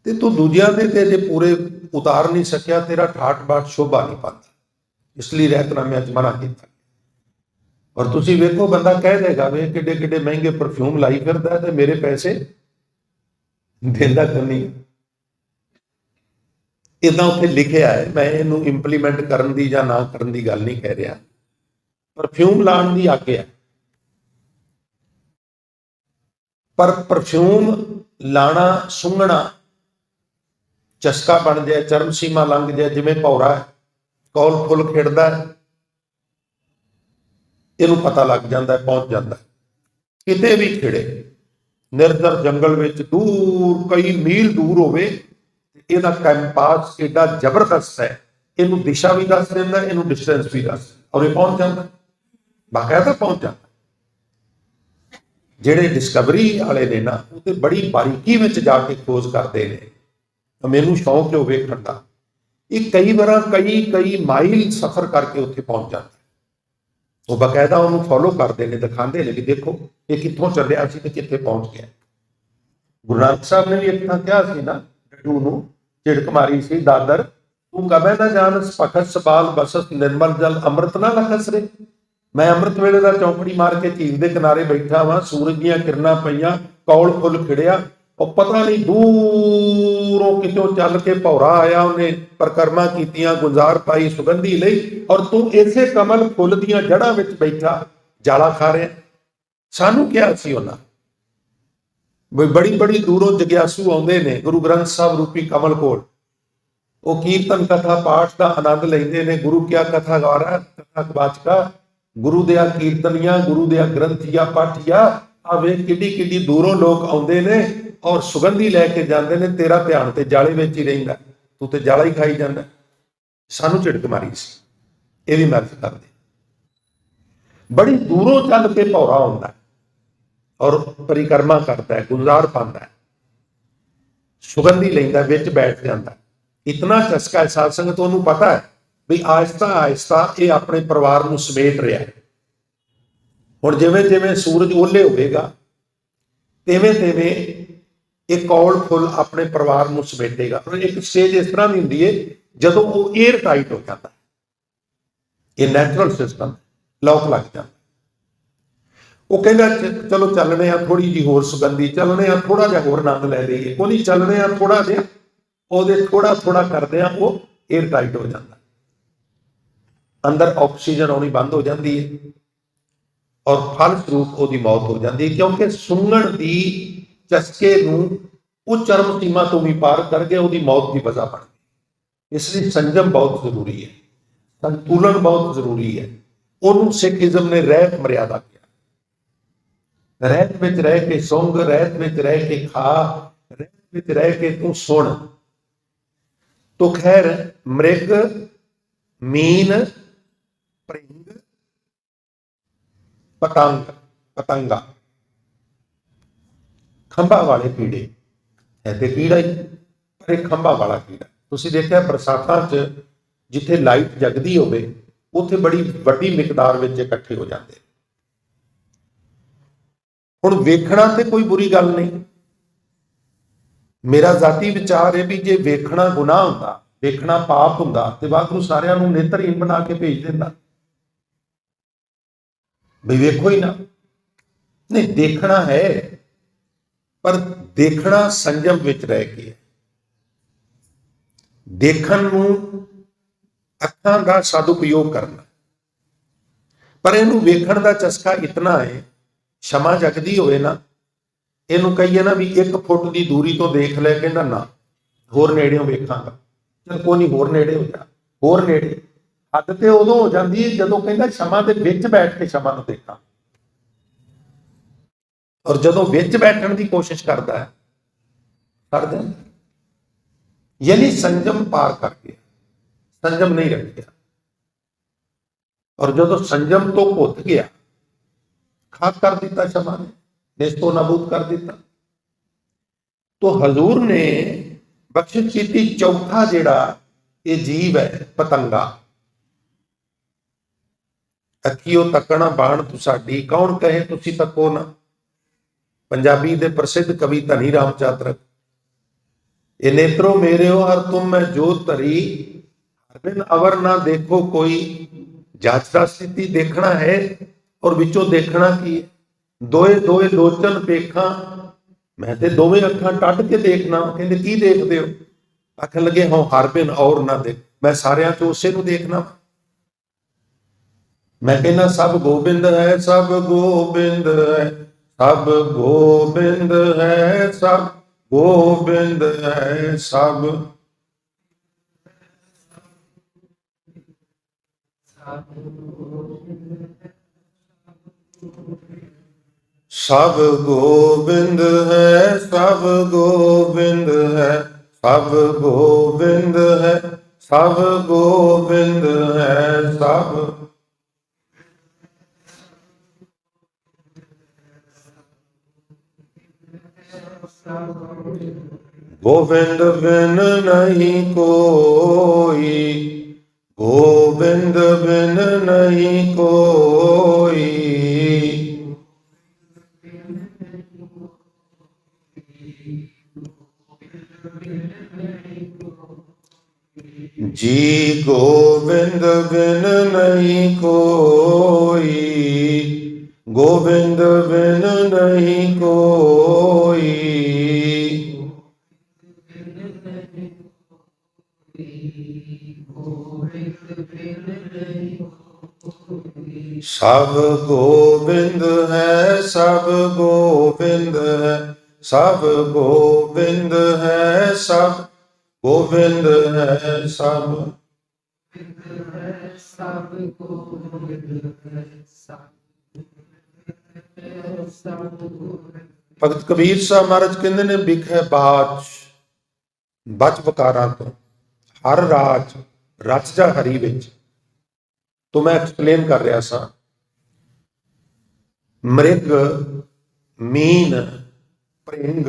ਤੇ ਤੂੰ ਦੂਜਿਆਂ ਦੇ ਤੇ ਜੇ ਪੂਰੇ ਉਤਾਰ ਨਹੀਂ ਸਕਿਆ, ਤੇਰਾ ਠਾਠ ਬਾਠ ਸ਼ੋਭਾ ਨਹੀਂ ਪਾਉਂਦਾ। ਇਸ ਲਈ ਰਹਿਤਨਾਮਿਆਂ 'ਚ ਮਨਾ ਕੀਤਾ। ਔਰ ਤੁਸੀਂ ਵੇਖੋ, ਬੰਦਾ ਕਹਿ ਦੇਗਾ ਵੇ ਕਿੱਡੇ ਕਿੱਡੇ ਮਹਿੰਗੇ ਪਰਫਿਊਮ ਲਾਈ ਫਿਰਦਾ ਤੇ ਮੇਰੇ ਪੈਸੇ ਦਿੰਦਾ ਕਿਉਂ ਨਹੀਂ। ਇਦਾਂ ਉੱਥੇ ਲਿਖਿਆ ਹੈ, ਮੈਂ ਇਹਨੂੰ ਇੰਪਲੀਮੈਂਟ ਕਰਨ ਦੀ ਜਾਂ ਨਾ ਕਰਨ ਦੀ ਗੱਲ ਨਹੀਂ ਕਹਿ ਰਿਹਾ। ਪਰਫਿਊਮ ਲਾਉਣ ਦੀ ਆਗਿਆ, ਪਰ ਪਰਫਿਊਮ ਲਾਣਾ, ਸੁੰਘਣਾ, ਚਸਕਾ ਬਣ ਜਾਏ, ਚਰਮ ਸੀਮਾ ਲੰਘ ਜਾਏ, ਜਿਵੇਂ ਭੌਰਾ ਕੌਲ ਫੁੱਲ ਖਿੜਦਾ, ਇਹਨੂੰ ਪਤਾ ਲੱਗ ਜਾਂਦਾ, ਪਹੁੰਚ ਜਾਂਦਾ। ਕਿਤੇ ਵੀ ਖਿੜੇ, ਨਿਰਜਰ ਜੰਗਲ ਵਿੱਚ ਦੂਰ, ਕਈ ਮੀਲ ਦੂਰ ਹੋਵੇ, ਇਹਦਾ ਕੰਪਾਸ ਏਡਾ ਜ਼ਬਰਦਸਤ ਹੈ, ਇਹਨੂੰ ਦਿਸ਼ਾ ਵੀ ਦੱਸ ਦਿੰਦਾ, ਇਹਨੂੰ ਡਿਸਟੈਂਸ ਵੀ ਦੱਸ, ਔਰ ਇਹ ਪਹੁੰਚ ਜਾਂਦਾ, ਬਾਕਾਇਦਾ ਪਹੁੰਚ ਜਾਂਦਾ। ਜਿਹੜੇ ਡਿਸਕਵਰੀ ਵਾਲੇ ਨੇ ਨਾ, ਉਹ ਤੇ ਬੜੀ ਬਾਰੀਕੀ ਵਿੱਚ ਜਾ ਕੇ ਖੋਜ ਕਰਦੇ ਨੇ। ਮੈਨੂੰ ਸ਼ੌਂਕ ਜੋ ਵੇਖਣ ਦਾ, ਇਹ ਕਈ ਵਾਰ ਕਈ ਮਾਈਲ ਸਫ਼ਰ ਕਰਕੇ ਉੱਥੇ ਪਹੁੰਚ ਜਾਂਦਾ। ਉਹ ਬਕਾਇਦਾ ਉਹਨੂੰ ਫੋਲੋ ਕਰਦੇ ਨੇ, ਦਿਖਾਉਂਦੇ ਨੇ ਕਿ ਦੇਖੋ ਇਹ ਕਿੱਥੋਂ ਚੱਲਿਆ ਸੀ ਤੇ ਕਿੱਥੇ ਪਹੁੰਚ ਗਿਆ। ਗੁਰੂ ਨਾਨਕ ਸਾਹਿਬ ਨੇ ਵੀ ਇੱਕ ਤਾਂ ਕਿਹਾ ਸੀ ਨਾ, ਡੱਡੂ ਨੂੰ ਝਿੜਕ ਮਾਰੀ ਸੀ, ਦਾਦਰ ਤੂੰ ਕਬੇ ਨਾ ਜਾਣਸ ਭਖਤ ਸਬਾਲ ਬਸਸ ਨਿਰਮਲ ਜਲ ਅੰਮ੍ਰਿਤ ਨਾ ਲਖਸ ਰੇ। ਮੈਂ ਅੰਮ੍ਰਿਤ ਵੇਲੇ ਦਾ ਚੌਂਕੜੀ ਮਾਰ ਕੇ ਝੀਲ ਦੇ ਕਿਨਾਰੇ ਬੈਠਾ ਵਾਂ, ਸੂਰਜ ਦੀਆਂ ਕਿਰਨਾਂ ਪਈਆਂ, ਕੌਲ ਫੁੱਲ ਖਿੜਿਆ, ਉਹ ਪਤਾ ਨਹੀਂ ਦੂਰੋਂ ਕਿਤੋਂ ਚੱਲ ਕੇ ਭੌਰਾ ਆਇਆ, ਉਹਨੇ ਪਰਕਰਮਾ ਕੀਤੀਆਂ, ਗੁੰਜ਼ਾਰ ਪਾਈ ਸੁਗੰਧੀ ਲਈ, ਔਰ ਤੂੰ ਇਸੇ ਕਮਲ ਫੁੱਲ ਦੀਆਂ ਜੜ੍ਹਾਂ ਵਿੱਚ ਬੈਠਾ ਜਾਲਾ ਖਾ ਰਿਹਾ। ਸਾਨੂੰ ਕਿਹਾ ਸੀ ਉਹਨਾਂ, ਬੜੀ ਦੂਰੋਂ ਜਗਿਆਸੂ ਆਉਂਦੇ ਨੇ ਗੁਰੂ ਗ੍ਰੰਥ ਸਾਹਿਬ ਰੂਪੀ ਕਮਲ ਕੋਲ, ਉਹ ਕੀਰਤਨ ਕਥਾ ਪਾਠ ਦਾ ਆਨੰਦ ਲੈਂਦੇ ਨੇ। ਗੁਰੂ ਕਿਆ ਕਥਾ ਗਾਰਾ ਕਥਾ ਵਾਚਕਾ, ਗੁਰੂ ਦਿਆ ਕੀਰਤਨੀਆਂ, ਗੁਰੂ ਦਿਆ ਗ੍ਰੰਥੀਆ ਪਾਠੀਆ। ਆ ਵੇਖ ਕਿੱਡੀ ਦੂਰੋਂ ਲੋਕ ਆਉਂਦੇ ਨੇ ਔਰ ਸੁਗੰਧੀ ਲੈ ਕੇ ਜਾਂਦੇ ਨੇ, ਤੇਰਾ ਧਿਆਨ ਤੇ ਜਾਲੇ ਵਿੱਚ ਹੀ ਰਹਿੰਦਾ, ਤੂੰ ਤੇ ਜਾਲਾ ਹੀ ਖਾਈ ਜਾਂਦਾ। ਸਾਨੂੰ ਝਿੜਕ ਮਾਰੀ ਸੀ, ਇਹ ਵੀ ਮਰਜ਼ ਕਰਦੇ। ਬੜੀ ਦੂਰੋਂ ਚੱਲ ਕੇ ਭੌਰਾ ਆਉਂਦਾ ਔਰ ਪਰਿਕਰਮਾ ਕਰਦਾ ਹੈ, ਗੁਜ਼ਾਰ ਪਾਉਂਦਾ, ਸੁਗੰਧੀ ਲੈਂਦਾ, ਵਿੱਚ ਬੈਠ ਜਾਂਦਾ। ਇਤਨਾ ਚਸਕਾ ਹੈ ਸਾਧ ਸੰਗਤ, ਉਹਨੂੰ ਪਤਾ ਹੈ ਵੀ ਆਹਿਸਤਾ ਇਹ ਆਪਣੇ ਪਰਿਵਾਰ ਨੂੰ ਸਮੇਟ ਰਿਹਾ। ਹੁਣ ਜਿਵੇਂ ਸੂਰਜ ਓਲੇ ਹੋਵੇਗਾ, ਤਿਵੇਂ ਇਹ ਕੌਲ ਫੁੱਲ ਆਪਣੇ ਪਰਿਵਾਰ ਨੂੰ ਸਮੇਟੇਗਾ। ਪਰ ਇੱਕ ਸਟੇਜ ਇਸ ਤਰ੍ਹਾਂ ਦੀ ਹੁੰਦੀ ਹੈ ਜਦੋਂ ਉਹ 에ਅਰ ਟਾਈਟ ਹੋ ਜਾਂਦਾ, ਇਹ ਨੈਚੁਰਲ ਸਿਸਟਮ, ਲੌਕ ਲੱਗ ਜਾਂਦਾ। ਉਹ ਕਹਿੰਦਾ ਚਲੋ ਚੱਲਣੇ ਆ, ਥੋੜੀ ਜਿਹੀ ਹੋਰ ਸੁਗੰਧੀ, ਚੱਲਣੇ ਆ, ਥੋੜਾ ਜਿਹਾ ਹੋਰ ਆਨੰਦ ਲੈ ਲਈਏ, ਕੋਈ ਨਹੀਂ ਚੱਲਣੇ ਆ ਥੋੜਾ ਜਿਹਾ, ਉਹਦੇ ਥੋੜਾ ਕਰਦੇ ਆ, ਉਹ 에ਅਰ ਟਾਈਟ ਹੋ ਜਾਂਦਾ, ਅੰਦਰ ਆਕਸੀਜਨ ਆਉਣੀ ਬੰਦ ਹੋ ਜਾਂਦੀ ਹੈ ਔਰ ਫਲਸਰੂਪ ਉਹਦੀ ਮੌਤ ਹੋ ਜਾਂਦੀ ਹੈ, ਕਿਉਂਕਿ ਸੁੰਘਣ ਦੀ ਚਸਕੇ ਨੂੰ ਉਹ ਚਰਮ ਸੀਮਾ ਤੋਂ ਵੀ ਪਾਰ ਕਰ ਗਿਆ, ਉਹਦੀ ਮੌਤ ਦੀ ਵਜ੍ਹਾ ਬਣ ਗਈ। ਇਸ ਲਈ ਸੰਜਮ ਬਹੁਤ ਜ਼ਰੂਰੀ ਹੈ, ਸੰਤੁਲਨ ਬਹੁਤ ਜ਼ਰੂਰੀ ਹੈ। ਉਹਨੂੰ ਸਿੱਖੀਜ਼ਮ ਨੇ ਰਹਿਤ ਮਰਿਆਦਾ ਕਿਹਾ। ਰਹਿਤ ਵਿੱਚ ਰਹਿ ਕੇ ਸੁੰਘ, ਰਹਿਤ ਵਿੱਚ ਰਹਿ ਕੇ ਖਾ, ਰਹਿਤ ਵਿੱਚ ਰਹਿ ਕੇ ਤੂੰ ਸੁਣ। ਤੋ ਖੈਰ ਮ੍ਰਿਗ, ਮੀਨ, ਭ੍ਰਿੰਗ, ਪਤੰਗਾ, ਖੰਭਾਂ ਵਾਲੇ ਕੀੜੇ, ਹੈ ਤੇ ਕੀੜਾ ਹੀ, ਪਰ ਇਹ ਖੰਭਾਂ ਵਾਲਾ ਕੀੜਾ। ਤੁਸੀਂ ਦੇਖਿਆ ਬਰਸਾਤਾਂ 'ਚ ਜਿੱਥੇ ਲਾਈਟ ਜਗਦੀ ਹੋਵੇ, ਉੱਥੇ ਬੜੀ ਵੱਡੀ ਮਿਕਦਾਰ ਵਿੱਚ ਇਕੱਠੇ ਹੋ ਜਾਂਦੇ। ਹੁਣ ਵੇਖਣਾ ਤੇ ਕੋਈ ਬੁਰੀ ਗੱਲ ਨਹੀਂ, ਮੇਰਾ ਜ਼ਾਤੀ ਵਿਚਾਰ ਹੈ ਵੀ ਜੇ ਵੇਖਣਾ ਗੁਨਾਹ ਹੁੰਦਾ, ਵੇਖਣਾ ਪਾਪ ਹੁੰਦਾ, ਤੇ ਵਾਹਿਗੁਰੂ ਸਾਰਿਆਂ ਨੂੰ ਨੇਤਰਹੀਨ ਬਣਾ ਕੇ ਭੇਜ ਦਿੰਦਾ ਵੀ ਵੇਖੋ ਹੀ ਨਾ। ਨਹੀਂ, ਦੇਖਣਾ ਹੈ, ਪਰ ਦੇਖਣਾ ਸੰਜਮ ਵਿੱਚ ਰਹਿ ਕੇ। ਦੇਖਣ ਨੂੰ ਅੱਖਾਂ ਦਾ ਸਦਉਪਯੋਗ ਕਰਨਾ, ਪਰ ਇਹਨੂੰ ਵੇਖਣ ਦਾ ਚਸਕਾ ਇਤਨਾ ਹੈ, ਸ਼ਮਾ ਜਗਦੀ ਹੋਵੇ ਨਾ, ਇਹਨੂੰ ਕਹੀਏ ਨਾ ਵੀ 1 ਫੁੱਟ ਦੀ ਦੂਰੀ ਤੋਂ ਦੇਖ ਲੈ, ਕਹਿੰਦਾ ਨਾ ਹੋਰ ਨੇੜਿਓਂ ਵੇਖਾਂਗਾ। ਚਲ ਕੋਈ ਨਹੀਂ, ਹੋਰ ਨੇੜੇ ਹੋ ਜਾ, ਹੋਰ ਨੇੜੇ। ਹੱਦ ਤੇ ਉਦੋਂ ਹੋ ਜਾਂਦੀ ਹੈ ਜਦੋਂ ਕਹਿੰਦਾ ਸ਼ਮਾ ਦੇ ਵਿੱਚ ਬੈਠ ਕੇ ਸ਼ਮਾ ਨੂੰ ਦੇਖਾਂ। और जदों विच बैठण की कोशिश करता है कर दें, यानी संयम पार कर गया, संयम नहीं रखा। और जदों संयम तो भुत गया, खाक कर दिता क्षमा ने, निस्तो नाबूद कर दिता। तो हजूर ने बख्शिश की चौथा जिहड़ा ये जीव है पतंगा, अखियों तकना बाण तुसाडी, कौन कहे तुसी तको ना। पंजाबी दे प्रसिद्ध कवि धनी राम चातरक, ये नेत्रो मेरे हो हर तुम मैं जोत धरी, बिन अवर ना देखो कोई। जाचदा स्थिति देखना है और विचों देखना की है। दोए दोए लोचन पेखा, मैं ते दोवें अखां टट के देखना। कहते की देखते हो? आखन लगे हाँ हर बिन और ना देख, मैं सारियां चों उसे नूं देखना। मैं कहना सब गोबिंद है, सब गोबिंद है, सब गोबिंद है, सब गोबिंद है, सब सब गोबिंद है, सब गोबिंद है, सब गोबिंद है, सब गोबिंद है, सब गोविंद बिन नहीं कोई, गोविंद बिन नहीं कोई। जी गोविंद बिन नहीं कोई, गोविंद बिन नहीं कोई। सब गोविंद है, सब गोविंद है, सब गोविंद है, सब गोविंद है, सब भगत कबीर साहब महाराज कहते ने बिखे बाच बच वकारां तो हर राज रच जा हरी विच। तो मैं एक्सप्लेन कर रहा सा, मृग, मीन, भृंग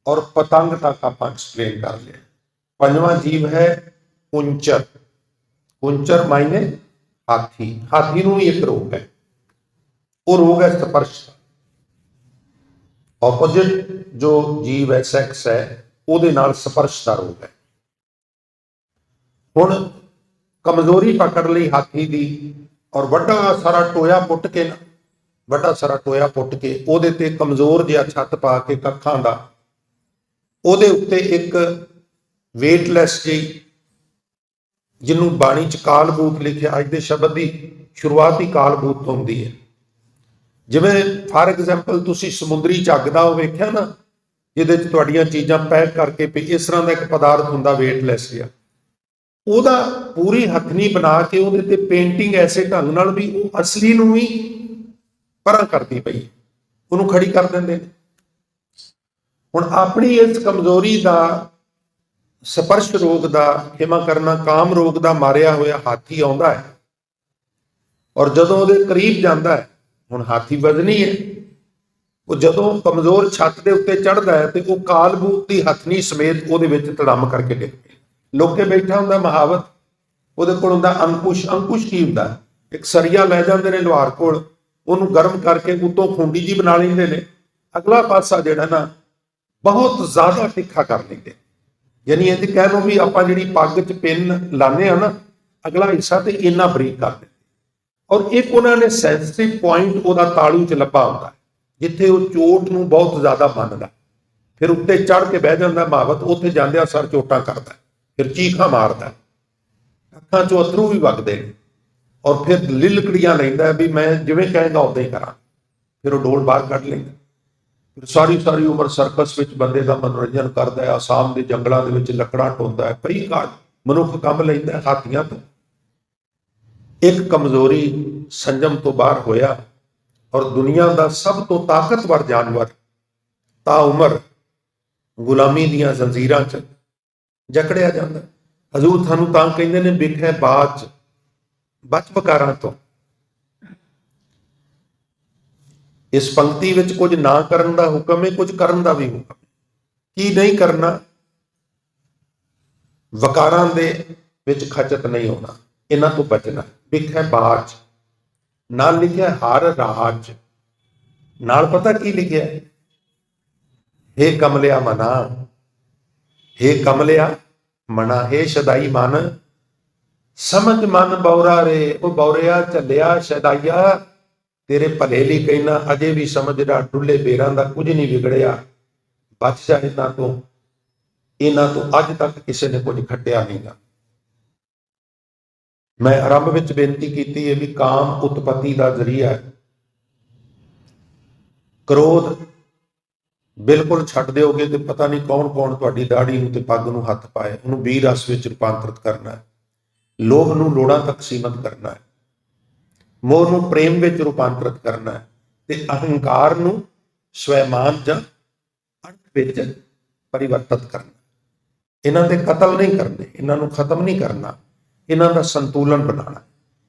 और पतंग तक आप एक्सप्लेन कर लिया। पंजवा जीव है कुंचर। कुंचर मायने हाथी। हाथी नूं भी एक रोग है, वो रोग है स्पर्श। ऑपोजिट जो जीव है सैक्स है ਉਹਦੇ ਨਾਲ स्पर्श का रोग है। हुण कमजोरी पकड़ ली हाथी की और वड्डा सारा टोया पुट के ना, वड्डा सारा टोया पुट के ਉਹਦੇ ते कमजोर जिहा छत पा के कखां दा, ਉਹਦੇ उत्ते एक वेटलैस जी जिन्हों बाणी च कालबूत लिखिया, अज के शब्द की शुरुआत ही कालबूत होंदी है। जिवें फॉर एग्जाम्पल तुसी समुद्री जग दा वेख्या ना, जिहदे च तुहाडीआं चीज़ां पैक करके पे इस तरह का एक पदार्थ हुंदा वेटलैस जिहा, ਉਹਦਾ पूरी हथनी बना के ਉਹਦੇ ते पेंटिंग ऐसे ढंग नाल भी असली नूं भी परां करदी पई, ਉਹਨੂੰ खड़ी कर दिंदे ने। हुण अपनी इस कमजोरी का स्पर्श रोग का खेमा करना, काम रोग का मारिया होया हाथी आउंदा है और जदों ਉਹਦੇ करीब जाता है, हुण हाथी वजनी है, वो जदों कमजोर छत के उत्ते चढ़ता है तो वो कालबूत की हथनी समेत ਉਹਦੇ ਵਿੱਚ तड़म करके डिग पे लोके बैठा हुंदा महावत, ਉਹਦੇ ਕੋਲ ਹੁੰਦਾ अंकुश। अंकुश की हुंदा? एक सरिया लै जांदे ने लोहार कोल, ਉਹਨੂੰ गर्म करके उतों खुंडी जी बना लेंदे ने, अगला पासा जिहड़ा ना बहुत ज्यादा तिखा कर लेंदे। यानी इंज कह लो भी आपां जिहड़ी पग च पिन लाने आ ना, अगला हिस्सा ते इन्ना बरीक कर दिंदे। और एक उन्होंने सैंसिटिव पॉइंट ਉਹਦਾ तालू च ਲੱਭਾ ਹੁੰਦਾ, जिथे वो चोट नूं बहुत ज्यादा मनदा, फिर उत्ते चढ़ के बह जांदा महावत, उत्थे जांदिआं सर चोटां करदा, फिर चीखा मारदा, अखां चों अथरू भी वगदे ने, और फिर लिलकड़ियां लैंदा भी मैं जिवें कहेंगा उदां ही करां। फिर वो डोल बाहर कढ लैंदा। फिर सारी सारी उम्र सर्कस विच बंदे दा मनोरंजन करदा है, आसाम के जंगलों दे विच लकड़ां ढोंदा है, कई काज मनुख कम लैंदा हाथियां तो। एक कमजोरी संयम तो बाहर होया और दुनिया का सब तो ताकतवर जानवर ताउमर गुलामी ਦੀਆਂ ਜ਼ੰਜੀਰਾਂ 'ਚ ਜਕੜਿਆ ਜਾਂਦਾ। ਹਜ਼ੂਰ ਸਾਨੂੰ ਤਾਂ ਕਹਿੰਦੇ ਨੇ ਵਿਖੇ ਬਾਚ ਬਚ ਬਕਾਰਾਂ ਤੋਂ। ਇਸ ਪੰਕਤੀ ਵਿੱਚ ਕੁਝ ਨਾ ਕਰਨ ਦਾ ਹੁਕਮ ਹੈ, ਕੁਝ ਕਰਨ ਦਾ ਵੀ ਹੁਕਮ ਹੈ। ਕੀ ਨਹੀਂ ਕਰਨਾ? ਵਕਾਰਾਂ ਦੇ ਵਿੱਚ ਖਚਤ ਨਹੀਂ ਹੋਣਾ, ਇਹਨਾਂ ਤੋਂ ਬਚਣਾ। ਵਿਖੇ ਬਾਚ ਨਾਲ ਲਿਖਿਆ ਹਰ ਰਾਜ, ਨਾਲ ਪਤਾ ਕੀ ਲਿਖਿਆ? हे कमलिया मना, हे कमलिया मना, हे शदाई मन समझ मन बौरा रे। वो बौरिया झलिया शदाइया तेरे भले लिए कहना, अजे भी समझदा डुले बेरां दा कुछ नहीं बिगड़िया, बच जा इन्हां तो अज तक किसी ने कुछ खटिया नहीं गा। मैं आरंभ विच बेनती की है भी काम उत्पत्ति का जरिया है। क्रोध बिल्कुल छड्ड दिओगे तो पता नहीं कौन कौन तुहाडी दाढ़ी नूं ते पग नूं हथ पाए, उहनूं वीर रस विच रूपांतरित करना है। लोभ नूं लोड़ां तक सीमित करना है, मोह नूं प्रेम विच रूपांतरित करना है, ते अहंकार नूं स्वैमान जां अंत विच परिवर्तित करना। इन्हां दे कतल नहीं करने, इन्हां नूं खत्म नहीं करना, इन्हां दा संतुलन बनाना,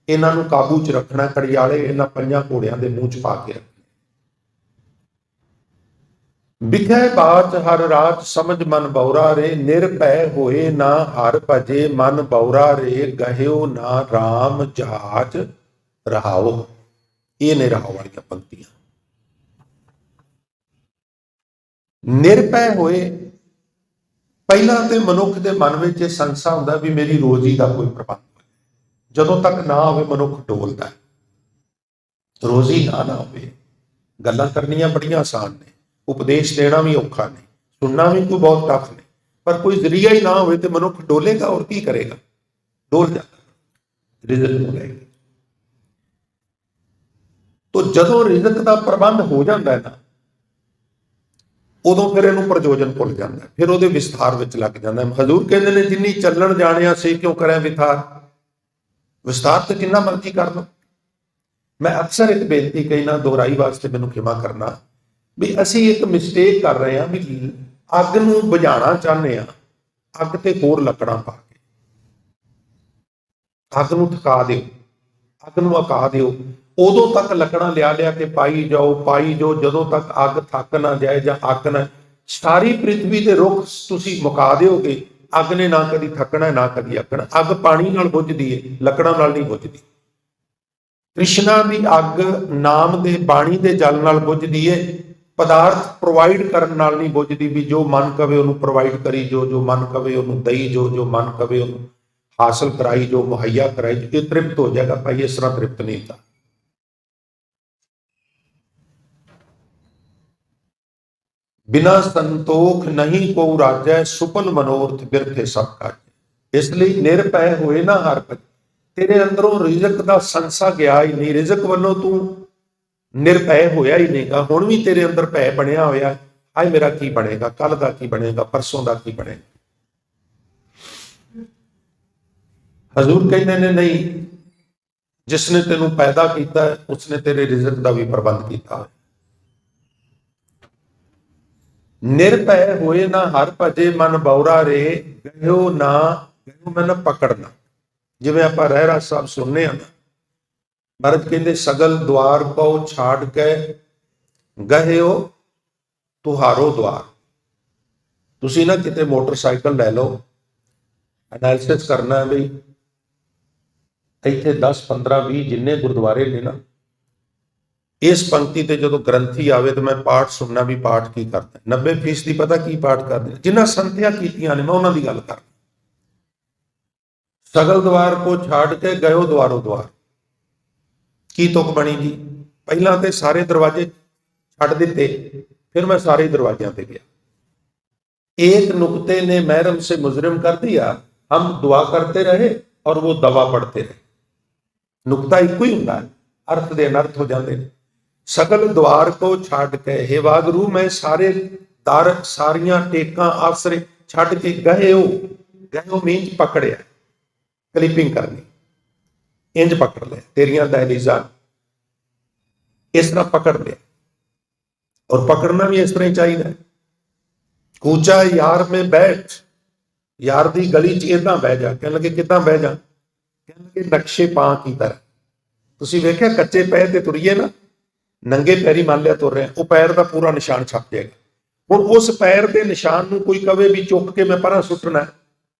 इन्हां नूं काबू च रखना। कड़ियाले इन्हां पंजां घोड़ियां दे मूंह च पा के रखना। विखै बाच हर रात समझ मन बौरा रे, निर्भय होए ना हर भजे मन बौरा रे, गहियो ना राम जहाज रहाओ। ये ने रहाओ वाली पंक्तियां। निर्भय होए, पहला तो मनुख के मन में यह संसा हुंदा भी मेरी रोजी का कोई प्रबंध हो। जदों तक ना होवे मनुख डोलदा है, रोजी ना होवे गल्लां करनियां बड़ियां आसान ने, उपदेश देना भी औखा नहीं, सुनना भी कोई बहुत टफ नहीं, पर कोई जरिया ही ना हो तो मनुख डोलेगा और की करेगा? डोल जाता रिजक को लेके। तो जदों रिजक का प्रबंध हो जाता है ना, उदों फिर इहनूं प्रयोजन भुल जाता है, फिर उहदे विस्तार विच लग जाता है। हजूर कहते हैं जिन्नी चलन जानिया से क्यों करें विथार, विस्तार तो जिन्ना मर्जी कर लो। मैं अक्सर एक बेनती कहना, दोहराई वास्ते मैनूं खिमा करना भी असी एक मिसटेक कर रहे हैं भी अग नूं बुझाना चाहते हैं, अग ते होर लकड़ां पा के अग नूं थका दिओ, अग नूं अका दिओ। उदों तक लकड़ां लिया लिया के पाई जाओ जदों तक अग थक ना जाए जां अक ना, सारी पृथ्वी के रुख तुसीं मुका दिओगे, अग ने ना कदी थकना ना कदी अकना। अग पानी नाल बुझदी है, लकड़ां नाल नहीं बुझदी। कृष्णा की अग नाम दे बाणी दे जल नाल बुझदी है, पदार्थ प्रोवाइड करने नाल नहीं बुझदी। भी जो मन कवे उन्होंने प्रोवाइड करी, जो मन कवे उन्होंने दई, जो मन कवे उन्होंने हासिल कराई, जो मुहैया कराई, ये तृप्त हो जाएगा। भाई इस तरह तृप्त नहीं था। बिना संतोख नहीं को राजै, सुपल मनोरथ बिरथे सब काज। इसलिए निर्भय होए ना हर भज, तेरे अंदरों रिजक का संसा गया ही नहीं, रिजक वालों तू निर्भय होया ही नहीं गा। हुण भी तेरे अंदर भय बनिया होया, आज मेरा की बनेगा, कल का की बनेगा, परसों का की बनेगा। हजूर कहते ने नहीं, जिसने तेनू पैदा किया है उसने तेरे रिजक का भी प्रबंध किया है। निर्भय होए ना हर भजे मन बौरा रे, गयो ना गयो मैन पकड़ना। जिवें आपां रहरा साहब सुनने हैं ना, महाराज कहते सगल द्वार को छाड़ के गहिओ तुहारो द्वार। तुसी ना किते मोटरसाइकिल लै लो, एनालिसिस करना है बई इत्थे 10 15 20 जिन्ने गुरुद्वारे ने ना, इस पंक्ति ते जदों ग्रंथी आवे तो मैं पाठ सुनना भी पाठ की करता। 90% पता की पाठ करते जिन्हां संतियां कीतियां ने, मैं उन्हां दी गल कर। सगल द्वार को छाड़ के गयो द्वारो द्वार की तुक बनी जी? पहला तो सारे दरवाजे छड़ दिते, फिर मैं सारे दरवाजों पर गया। एक नुक्ते ने महरम से मुजरिम कर दिया, हम दुआ करते रहे और वो दवा पढ़ते रहे। नुक्ता एक ही होंदा है, अर्थ दे अनर्थ हो जाते हैं। सगल द्वार को छाड़ के, हे वागरू मैं सारे दर सारियां टेकां आसरे छड़ के गयो मींज पकड़िया, क्लिपिंग करनी, इंज पकड़ ले तेरियां दहलीज़ां। इस तरह पकड़ लिया, और पकड़ना भी इस तरह ही चाहिए। कूचा यार में बैठ, यार दी गली च इदां बह जा। कहने लगे किदां बह जा? कहने लगे नक्शे पां की तरह। तुसीं वेख्या कच्चे पैर ते तुरीए ना, नंगे पैरी मान लिया तुर रहे, वो पैर का पूरा निशान छप जाएगा। हुण उस पैर के निशान नूं कोई कवे भी चुक के मैं परां सुट्टना,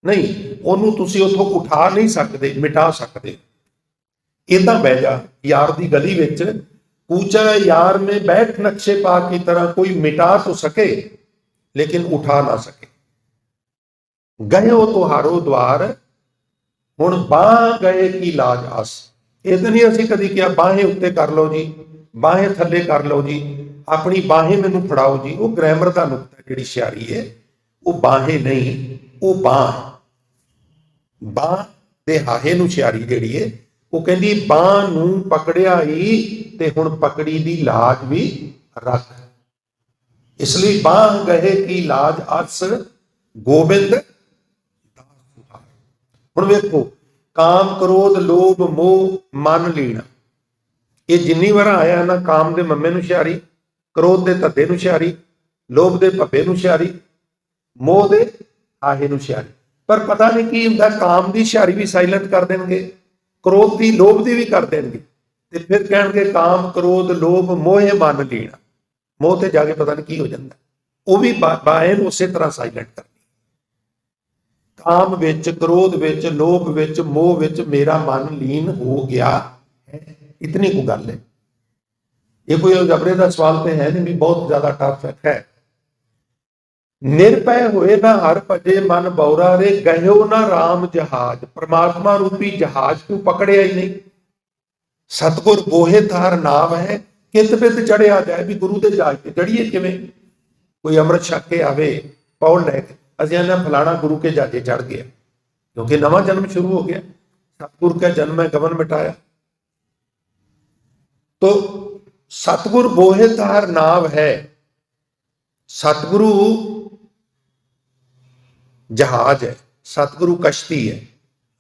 नहीं, उहनूं तुसीं उत्थों उठा नहीं सकते, मिटा सकते। इदां बह जा यार दी गली विच, कूचा यार में बैठ नक्शे पा की तरह। कोई मिटा तो सके लेकिन उठा ना सके। गए हो तुहारो द्वार, हुण बांह गए की लाज आस। इदां नहीं असीं कदी किहा बाहें उत्ते कर लो जी, बाहें थल्ले कर लो जी, अपनी बाहें मैनूं फड़ाओ जी। वो ग्रैमर का नुकता जिहड़ी सियारी है, वो बाहें नहीं, वो बांह। बांह दे हाहे नूं सियारी जिहड़ी है वो कहंदी बांह नूं पकड़िया ही ते हुण पकड़ी दी लाज भी रख। इसलिए बांह गए की लाज अस गोबिंद। हुण वेखो, काम क्रोध लोभ मोह मन लीना, ये जिन्नी बार आया ना, काम दे मम्मे नूं सियारी, क्रोध दे धद्दे नूं सियारी, लोभ दे भब्बे नूं सियारी, मोह दे आहे नूं सियारी। पर पता नहीं की हुंदा, काम दी सियारी भी साइलेंट कर देणगे, क्रोध दी लोभ दी भी कर देणगे, ते फिर कहणगे काम क्रोध लोभ मोहे मन लीना। मोह ते जाके पता नहीं की हो जाता, वो भी बाहें उस तरह साइलेंट करनी। काम विच, क्रोध विच, लोभ विच, मोह विच मेरा मन लीन हो गया है। इतनी को गल है। ये कोई अलजबरे का सवाल तो है नहीं भी बहुत ज्यादा टफ है। निरभय होए ना हर भजे मन बौरा रे, गयो ना राम जहाज। परमात्मा रूपी जहाज तू पकड़िया ही नहीं। सतगुर बोहे तार नाव है, कित बित चढ़िया जाए। भी गुरु के जहाज से चढ़िए किवें? कोई अमृत छक के आवे, पौड़ लैके असीं आने फलाना गुरु के जहाजे चढ़ गया, क्योंकि नवा जन्म शुरू हो गया। सतगुरु का जन्म है, गवन मिटाया। तो सतगुरु बोहे तार नाव है, सतगुरु जहाज है, सतगुरु कश्ती है।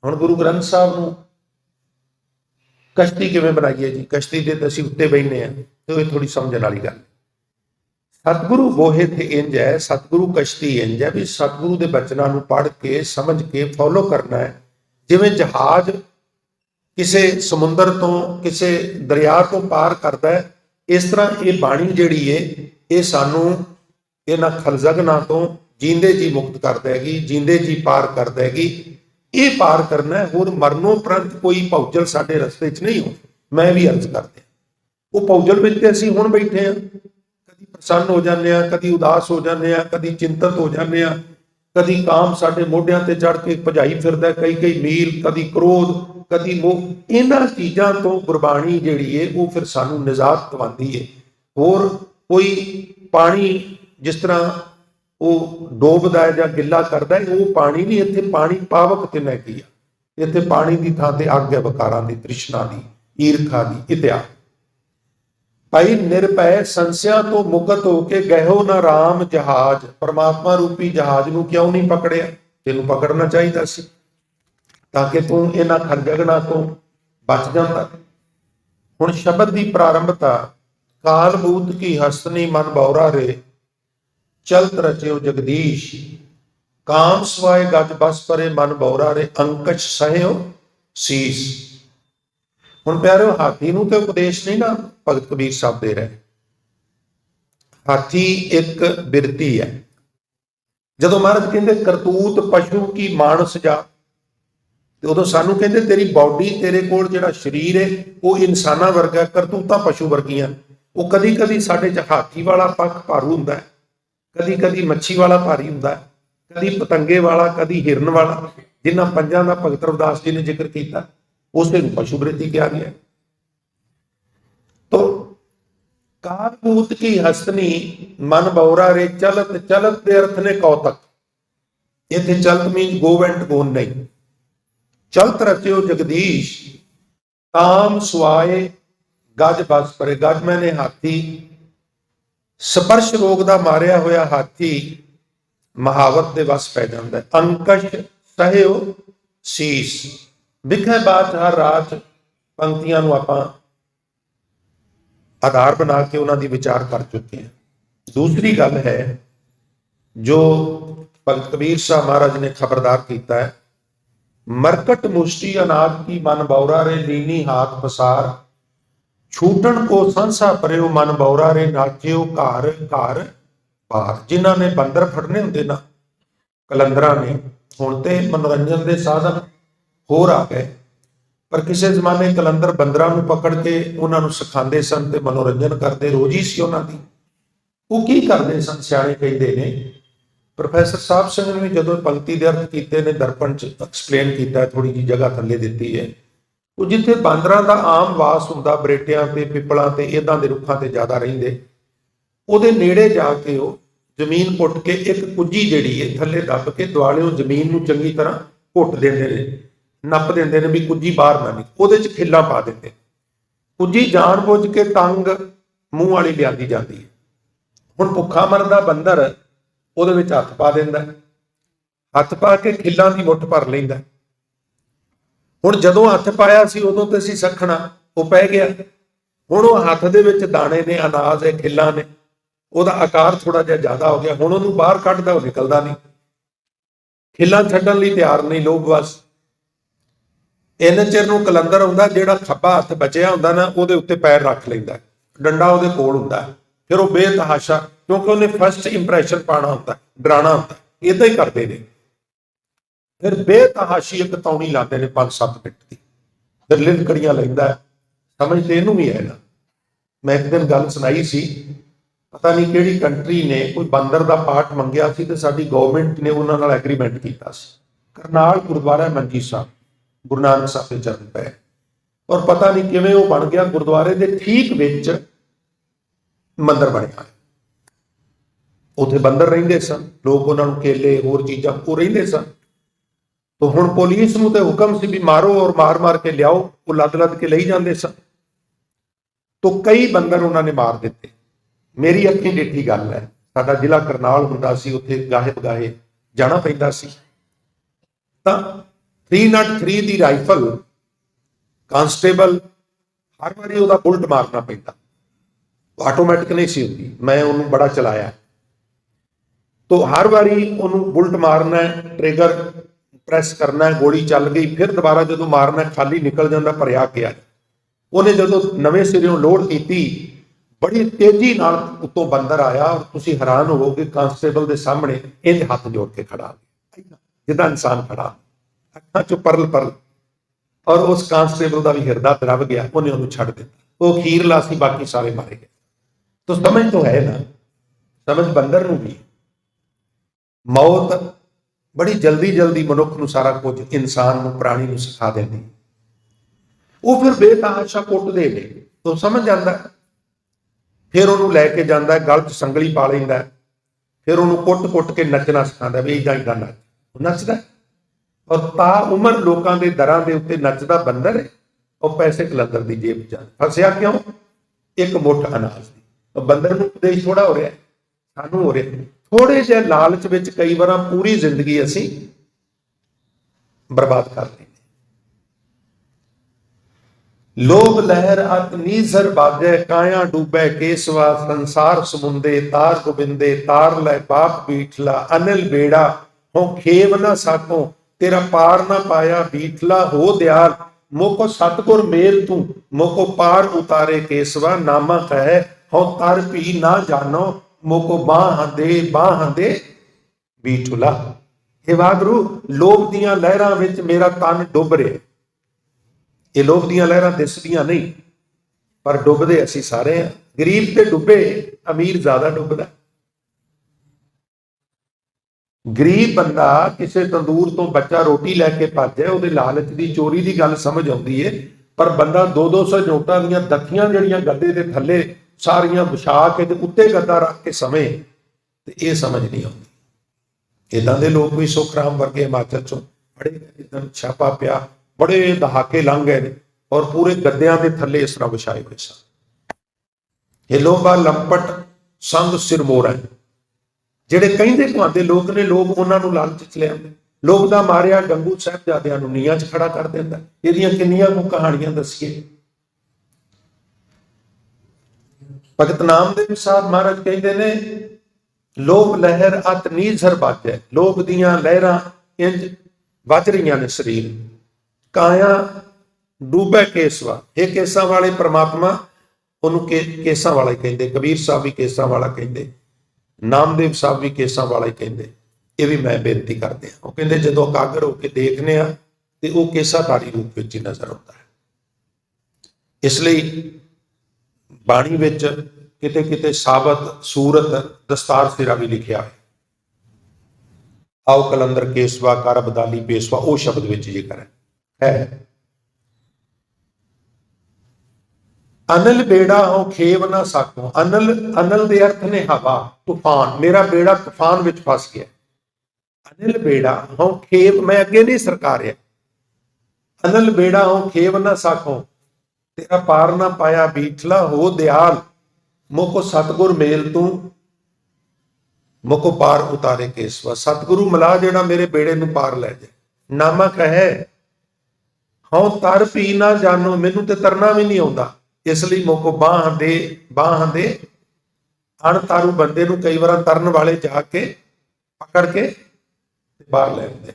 हुण गुरु ग्रंथ साहब नूं कश्ती किवें बनाईए जी? कश्ती दे असीं उत्ते बैठे हैं, तो ये थोड़ी समझण वाली गल। सतगुरु बोहे थे इंज है, सतगुरु कश्ती इंज है। भी सतगुरु के बचनों नूं पढ़ के समझ के फॉलो करना है। जिवें जहाज किसी समुंदर तो किसी दरिया तो पार करता है, इस तरह ये बाणी जिहड़ी है ये सानू इन्हां खलजगना तो जींदे जी मुक्त कर देगी, जींदे जी पार कर देगी। ये पार करना है, होर मरनोपरंत कोई भौजल साडे रस्ते च नहीं हो। मैं भी अर्ज करते, वो भौजल विच ते असीं हुण बैठे हैं, कदी प्रसन्न हो जाते हैं, कदी उदास हो जाते हैं, कदी चिंतित हो जाते हैं, कदी काम साडे मोढियां ते चढ़ के भजाई फिरदा, कई कई मील, कदी क्रोध, कदी मोह। इन्हां चीज़ां तो गुरबाणी जिहड़ी है वो फिर सानू निजात दवांदी है। होर कोई पानी जिस तरह वो डोबदा है जां गिला करदा है, वो पानी नहीं। इत्थे पानी पावक ते नहीं किया, इत्थे पानी की थां ते अग है, विकारां दी, तृष्णा दी, ईरखा दी, इत्यादि। भाई निरभय संस्या तो मुक्त होके गयो ना राम जहाज। परमात्मा रूपी जहाज नूं क्यों नहीं पकड़िया? तेनू पकड़ना चाहिए सी, ताकि तू इन्हां खरजगना तो बच जाता। हुण शब्द की प्रारंभता, काल बूत की हस्तनी मन बौरा रे, चलत रचियो जगदीश। काम स्वाय गज बस परे मन बौरा रे, अंकच सहयो शीस। हुण प्यारो, हाथी नूं ते उपदेश नहीं ना भगत कबीर साहब दे रहे। हाथी एक बिरती है। जदों महाराज कहते करतूत पशु की मानस जा, तो उदों सानू कहते तेरी बॉडी, तेरे कोल जिहड़ा शरीर है वो इंसाना वर्गा, करतूतां पशु वर्गियां। वो कदी कदी साडे च हाथी वाला पक्ष भारू हुंदा है, कदी कदी मच्छी वाला भारी हुंदा है, कदी पतंगे वाला, कदी हिरन वाला। जिन्हां पंजां दा भगत रविदास जी ने जिक्र किया, उसे पशु वृत्ति कहा गया। तो कालभूत की हस्तनी मन बौरा रे, चलत चलत के अर्थ ने कौतक। इत्थे चलत मीन गो एंड गो नहीं। चलत रचियो जगदीश, काम सुआए गज बस परे। गज मैंने हाथी, स्पर्श रोग का मारिया होया हाथी महावत के वस पै जाता है। अंकश सहयो शीस। विखे बात हर रात पंक्तियां नूं आपां ਆਧਾਰ ਬਣਾ ਕੇ ਉਹਨਾਂ ਦੀ ਵਿਚਾਰ ਕਰ ਚੁੱਕੇ ਹਾਂ। ਦੂਸਰੀ ਗੱਲ ਹੈ ਜੋ ਭਗਤ ਕਬੀਰ ਸਾਹਿਬ ਮਹਾਰਾਜ ਨੇ ਖਬਰਦਾਰ ਕੀਤਾ ਹੈ, मरकट मुष्टि अनाज की मन बौरा रे लीनी हाथ पसार, छूटन को संसा परयो मन बौरा रे नाचियो घर घर पार। जिन्हां ने बंदर फड़ने होंदे ना कलंदरां ने, हुण ते मनोरंजन के साधन होर आ गए, पर किसी जमाने कलंदर बंदरां नूं पकड़ के उन्हां नूं सिखांदे सन ते मनोरंजन करते, रोजी सी उन्हां दी। वो की करदे सन, सियाणे कहिंदे ने। प्रोफैसर साहब सिंह ने जो पंक्ति के अर्थ किए ने दर्पण च एक्सप्लेन किया, थोड़ी जी जगह थले दी है, वो जिथे बांदरां दा आम वास हुंदा बरेटियां ते पिपलां ते इदां दे रुखां ते ज़्यादा रहिंदे, उहदे नेड़े जाके वो जमीन पुट के एक कुज्जी जिहड़ी है थले दब के दुआलिओ जमीन नूं चंगी तरह घुट देंदे ने, नप देंदे ने भी कुज्जी बाहर ना निकले, उहदे च खिल्लां पा देंदे। कुज्जी जान बुझ के तंग मूँह वाली लिआंदी जांदी है। हुण भुखा मरदा बंदर ਉਹਦੇ ਵਿੱਚ ਹੱਥ ਪਾ ਦਿੰਦਾ, ਹੱਥ ਪਾ ਕੇ ਖਿੱਲਾਂ ਦੀ ਮੁੱਠ ਭਰ ਲੈਂਦਾ। ਹੁਣ ਜਦੋਂ ਹੱਥ ਪਾਇਆ ਸੀ ਉਦੋਂ ਤੇ ਅਸੀਂ ਸਖਣਾ, ਉਹ ਪੈ ਗਿਆ। ਹੁਣ ਉਹ ਹੱਥ ਦੇ ਵਿੱਚ ਦਾਣੇ ਨੇ, ਅਨਾਜ ਹੈ, ਖਿੱਲਾਂ ਨੇ, ਉਹਦਾ ਆਕਾਰ ਥੋੜਾ ਜਿਹਾ ਜ਼ਿਆਦਾ ਹੋ ਗਿਆ। ਹੁਣ ਉਹਨੂੰ ਬਾਹਰ ਕੱਢਦਾ, ਉਹ ਨਿਕਲਦਾ ਨਹੀਂ, ਖਿੱਲਾਂ ਛੱਡਣ ਲਈ ਤਿਆਰ ਨਹੀਂ ਲੋਕ। ਬਸ ਇੰਨੇ ਚਿਰ ਨੂੰ ਕਲੰਦਰ ਆਉਂਦਾ, ਜਿਹੜਾ ਖੱਬਾ ਹੱਥ ਬਚਿਆ ਹੁੰਦਾ ਨਾ ਉਹਦੇ ਉੱਤੇ ਪੈਰ ਰੱਖ ਲੈਂਦਾ, ਡੰਡਾ ਉਹਦੇ ਕੋਲ ਹੁੰਦਾ। फिर वो बेतहाशा, क्योंकि उन्हें फर्स्ट इंप्रैशन पाना होता है, डराना होता है, इदा ही करते हैं। फिर बेतहाशी एक तौणी लाते हैं 5-7 मिनट की, फिर लिलकड़ियां लेंदा। समझ तो इनू भी है ना। मैं एक दिन गल सुनाई सी, पता नहीं किहड़ी कंट्री ने कोई बंदर का पार्ट मंगिया सी ते साडी गवर्नमेंट ने उन्हां नाल एग्रीमेंट कीता सी। करनाल गुरुद्वारा मंजी साहब, गुरु नानक साहब के चरण पे, और पता नहीं किवें वो बन गया गुरुद्वारे के ठीक विच मंदिर बनया। उत्थे बंदर रहिंदे सन, लोग उन्हां नूं केले होर चीज़ां वो रहिंदे सन। तो हुण पुलिस नूं ते हुक्म सी भी मारो, और मार मार के लियाओ, वो लद लद के लई जांदे सन। तो कई बंदर उन्हां ने मार दिते। मेरी अखीं डिठी गल है, साडा जिला करनाल हुंदा सी, उत्थे गाहे बगाहे जाना पैंदा सी। तां 303 दी राइफल कांस्टेबल हर वारी उहदा बुलट मारना पैंदा, आटोमैटिक नहीं सी होंदी। मैं उन्होंने बड़ा चलाया, तो हर बारी उन्होंने बुलट मारना है, ट्रिगर प्रैस करना है, गोली चल गई, फिर दोबारा जो मारना है खाली निकल जाता भरिया गया। उन्हें जो नवे सिरों लोड की, बड़ी तेजी नाल उत्तों बंदर आया, और तुसी हैरान होवोगे कांस्टेबल के सामने इंज हाथ जोड़ के खड़ा, जिदा इंसान खड़ा, अखां चों परल परल, और उस कांस्टेबल का भी हिरदा दरब गया, उन्हें उन्होंने छड़ दिता। वो अखीरला सी, बाकी सारे मारे गए। तो समझ तो है ना, समझ बंदर नूं भी। मौत बड़ी जल्दी जल्दी मनुख नूं सारा कुछ, इंसान नूं, प्राणी नूं सिखा देंदी। वो फिर बेतहाशा कुटदे ने, तो समझ जाता, फिर उन्होंने लैके जाता, गल च संगली पा लैंदा, फिर उन्होंने कुट कुट के नचना सिखाता भी इदां इदां नच, नचदा। और ता उम्र लोगों के दरां दे उत्ते नचदा बंदर है, और पैसे कलंदर की जेब च फसिया। क्यों? एक मुठ अनाज दी। तो बंदर नूं उपदेश थोड़ा हो रहा है, सानू हो रहा। थोड़े जे लालच विच कई बार पूरी जिंदगी असीं बर्बाद कर लेंगे। लोभ लहर अत नीजर बाजे, काया डूबे केसवा, संसार समुंदे तार गोबिंदे, तार लै बाप बीठला, अनिल बेड़ा हो खेव ना साको, तेरा पार ना पाया बीठला, हो दयाल मोको सतगुर मेल तू, मोको पार उतारे केसवा, नामा कहे हो तर भी ना जानो, मोको बाह दे बीठुला। हे वागरू, लोभ दियां लहरां विच मेरा तन डुब रहा। ये लोभ दियां लहरां दिसदियां नहीं, पर डुबदे असीं सारे हैं। गरीब ते डुबे, अमीर ज्यादा डुबदा। गरीब बंदा किसी तंदूर तो बच्चा रोटी लैके भज जाए, उहदे लालच की चोरी की गल समझ आउंदी है, पर बंदा 200 नोटां दीयां दखियां जिहड़ियां गद्दे दे थल्ले सारियां विछा के ते उत्ते गद्दा रख के समय, ते ये समझ नहीं आउंदी। इदां दे लोग भी सुखराम वर्गे हिमाचल चों बड़े जिद्दां छापा पिया, बड़े दहाके लंघ गए, और पूरे गद्दियां दे थल्ले इस तरह विछाए हुए सन। ये लोग लंपट संग सिरमोर है, ਜਿਹੜੇ ਕਹਿੰਦੇ ਤੁਹਾਡੇ ਲੋਕ ਨੇ, ਲੋਕ ਉਹਨਾਂ ਨੂੰ ਲਾਲਚ ਚ ਲਿਆਉਂਦੇ। ਲੋਕ ਦਾ ਮਾਰਿਆ ਗੰਗੂ ਸਾਹਿਬਜ਼ਾਦਿਆਂ ਨੂੰ ਨੀਹਾਂ 'ਚ ਖੜਾ ਕਰ ਦਿੰਦਾ। ਇਹਦੀਆਂ ਕਿੰਨੀਆਂ ਕੁ ਕਹਾਣੀਆਂ ਦੱਸੀਏ। ਭਗਤ ਨਾਮਦੇਵ ਸਾਹਿਬ ਮਹਾਰਾਜ ਕਹਿੰਦੇ ਨੇ, ਲੋਭ ਲਹਿਰ ਅਤ ਨੀਝਰ ਬਾਜੈ, ਲੋਭ ਦੀਆਂ ਲਹਿਰਾਂ ਇੰਜ ਵੱਜ ਰਹੀਆਂ ਨੇ ਸਰੀਰ, ਕਾਇਆ ਡੂਬੈ ਕੇਸਵਾ, ਇਹ ਕੇਸਾਂ ਵਾਲੇ ਪ੍ਰਮਾਤਮਾ, ਉਹਨੂੰ ਕੇਸਾਂ ਵਾਲਾ ਹੀ ਕਹਿੰਦੇ, ਕਬੀਰ ਸਾਹਿਬ ਵੀ ਕੇਸਾਂ ਵਾਲਾ ਕਹਿੰਦੇ, ਨਾਮਦੇਵ ਸਾਹਿਬ ਵੀ ਕੇਸਾਂ ਵਾਲਾ ਹੀ ਕਹਿੰਦੇ। ਇਹ ਵੀ ਮੈਂ ਬੇਨਤੀ ਕਰਦੇ ਹਾਂ। ਉਹ ਕਹਿੰਦੇ ਜਦੋਂ ਇਕਾਗਰ ਹੋ ਕੇ ਦੇਖਦੇ ਆ ਤੇ ਉਹ ਕੇਸਾਧਾਰੀ ਰੂਪ ਵਿੱਚ ਹੀ ਨਜ਼ਰ ਆਉਂਦਾ ਹੈ। ਇਸ ਲਈ ਬਾਣੀ ਵਿੱਚ ਕਿਤੇ ਕਿਤੇ ਸਾਬਤ ਸੂਰਤ ਦਸਤਾਰ ਸਿਰਾ ਵੀ ਲਿਖਿਆ ਹੈ, ਆਓ ਕਲੰਦਰ ਕੇਸਵਾ ਕਰ ਬਦਾਲੀ ਪੇਸ਼ਵਾ, ਉਹ ਸ਼ਬਦ ਵਿੱਚ ਜ਼ਿਕਰ ਹੈ। ਅਨਲ ਬੇੜਾ ਹੋ ਖੇਵ ਨਾ ਸਕੋ, ਅਨਲ ਦੇ ਅਰਥ ਨੇ ਹਵਾ, ਤੂਫਾਨ। ਮੇਰਾ ਬੇੜਾ ਤੂਫਾਨ ਵਿੱਚ ਫਸ ਗਿਆ। ਅਨਲ ਬੇੜਾ ਹੋ ਖੇਵ, ਮੈਂ ਅੱਗੇ ਨਹੀਂ ਸਰਕਾ ਰਿਹਾ। ਅਨਲ ਬੇੜਾ ਹੋ ਖੇਵ ਨਾ ਸਕੋ, ਤੇਰਾ ਪਾਰ ਨਾ ਪਾਇਆ ਬੀਠਲਾ ਹੋ ਦਿਆਲ, ਮੋਕੋ ਸਤਗੁਰ ਮੇਲ ਤੂੰ ਮੋਕੋ ਪਾਰ ਉਤਾਰੇ ਕੇਸਵਾ। ਸਤਿਗੁਰੂ ਮਿਲਾ ਜਿਹੜਾ ਮੇਰੇ ਬੇੜੇ ਨੂੰ ਪਾਰ ਲੈ ਜਾਏ। ਨਾਮਾ ਕਹੇ ਹਉ ਤਰ ਪੀ ਨਾ ਜਾਣੋ, ਮੈਨੂੰ ਤੇ ਤਰਨਾ ਵੀ ਨਹੀਂ ਆਉਂਦਾ, ਇਸ ਲਈ ਮੋਕੋ ਬਾਹਾਂ ਦੇ ਅਣਤਾਰੂ ਬੰਦੇ ਨੂੰ ਕਈ ਵਾਰ ਤਰਨ ਵਾਲੇ ਜਾ ਕੇ ਪਕੜ ਕੇ ਬਾਹਰ ਲੈ ਆਉਂਦੇ।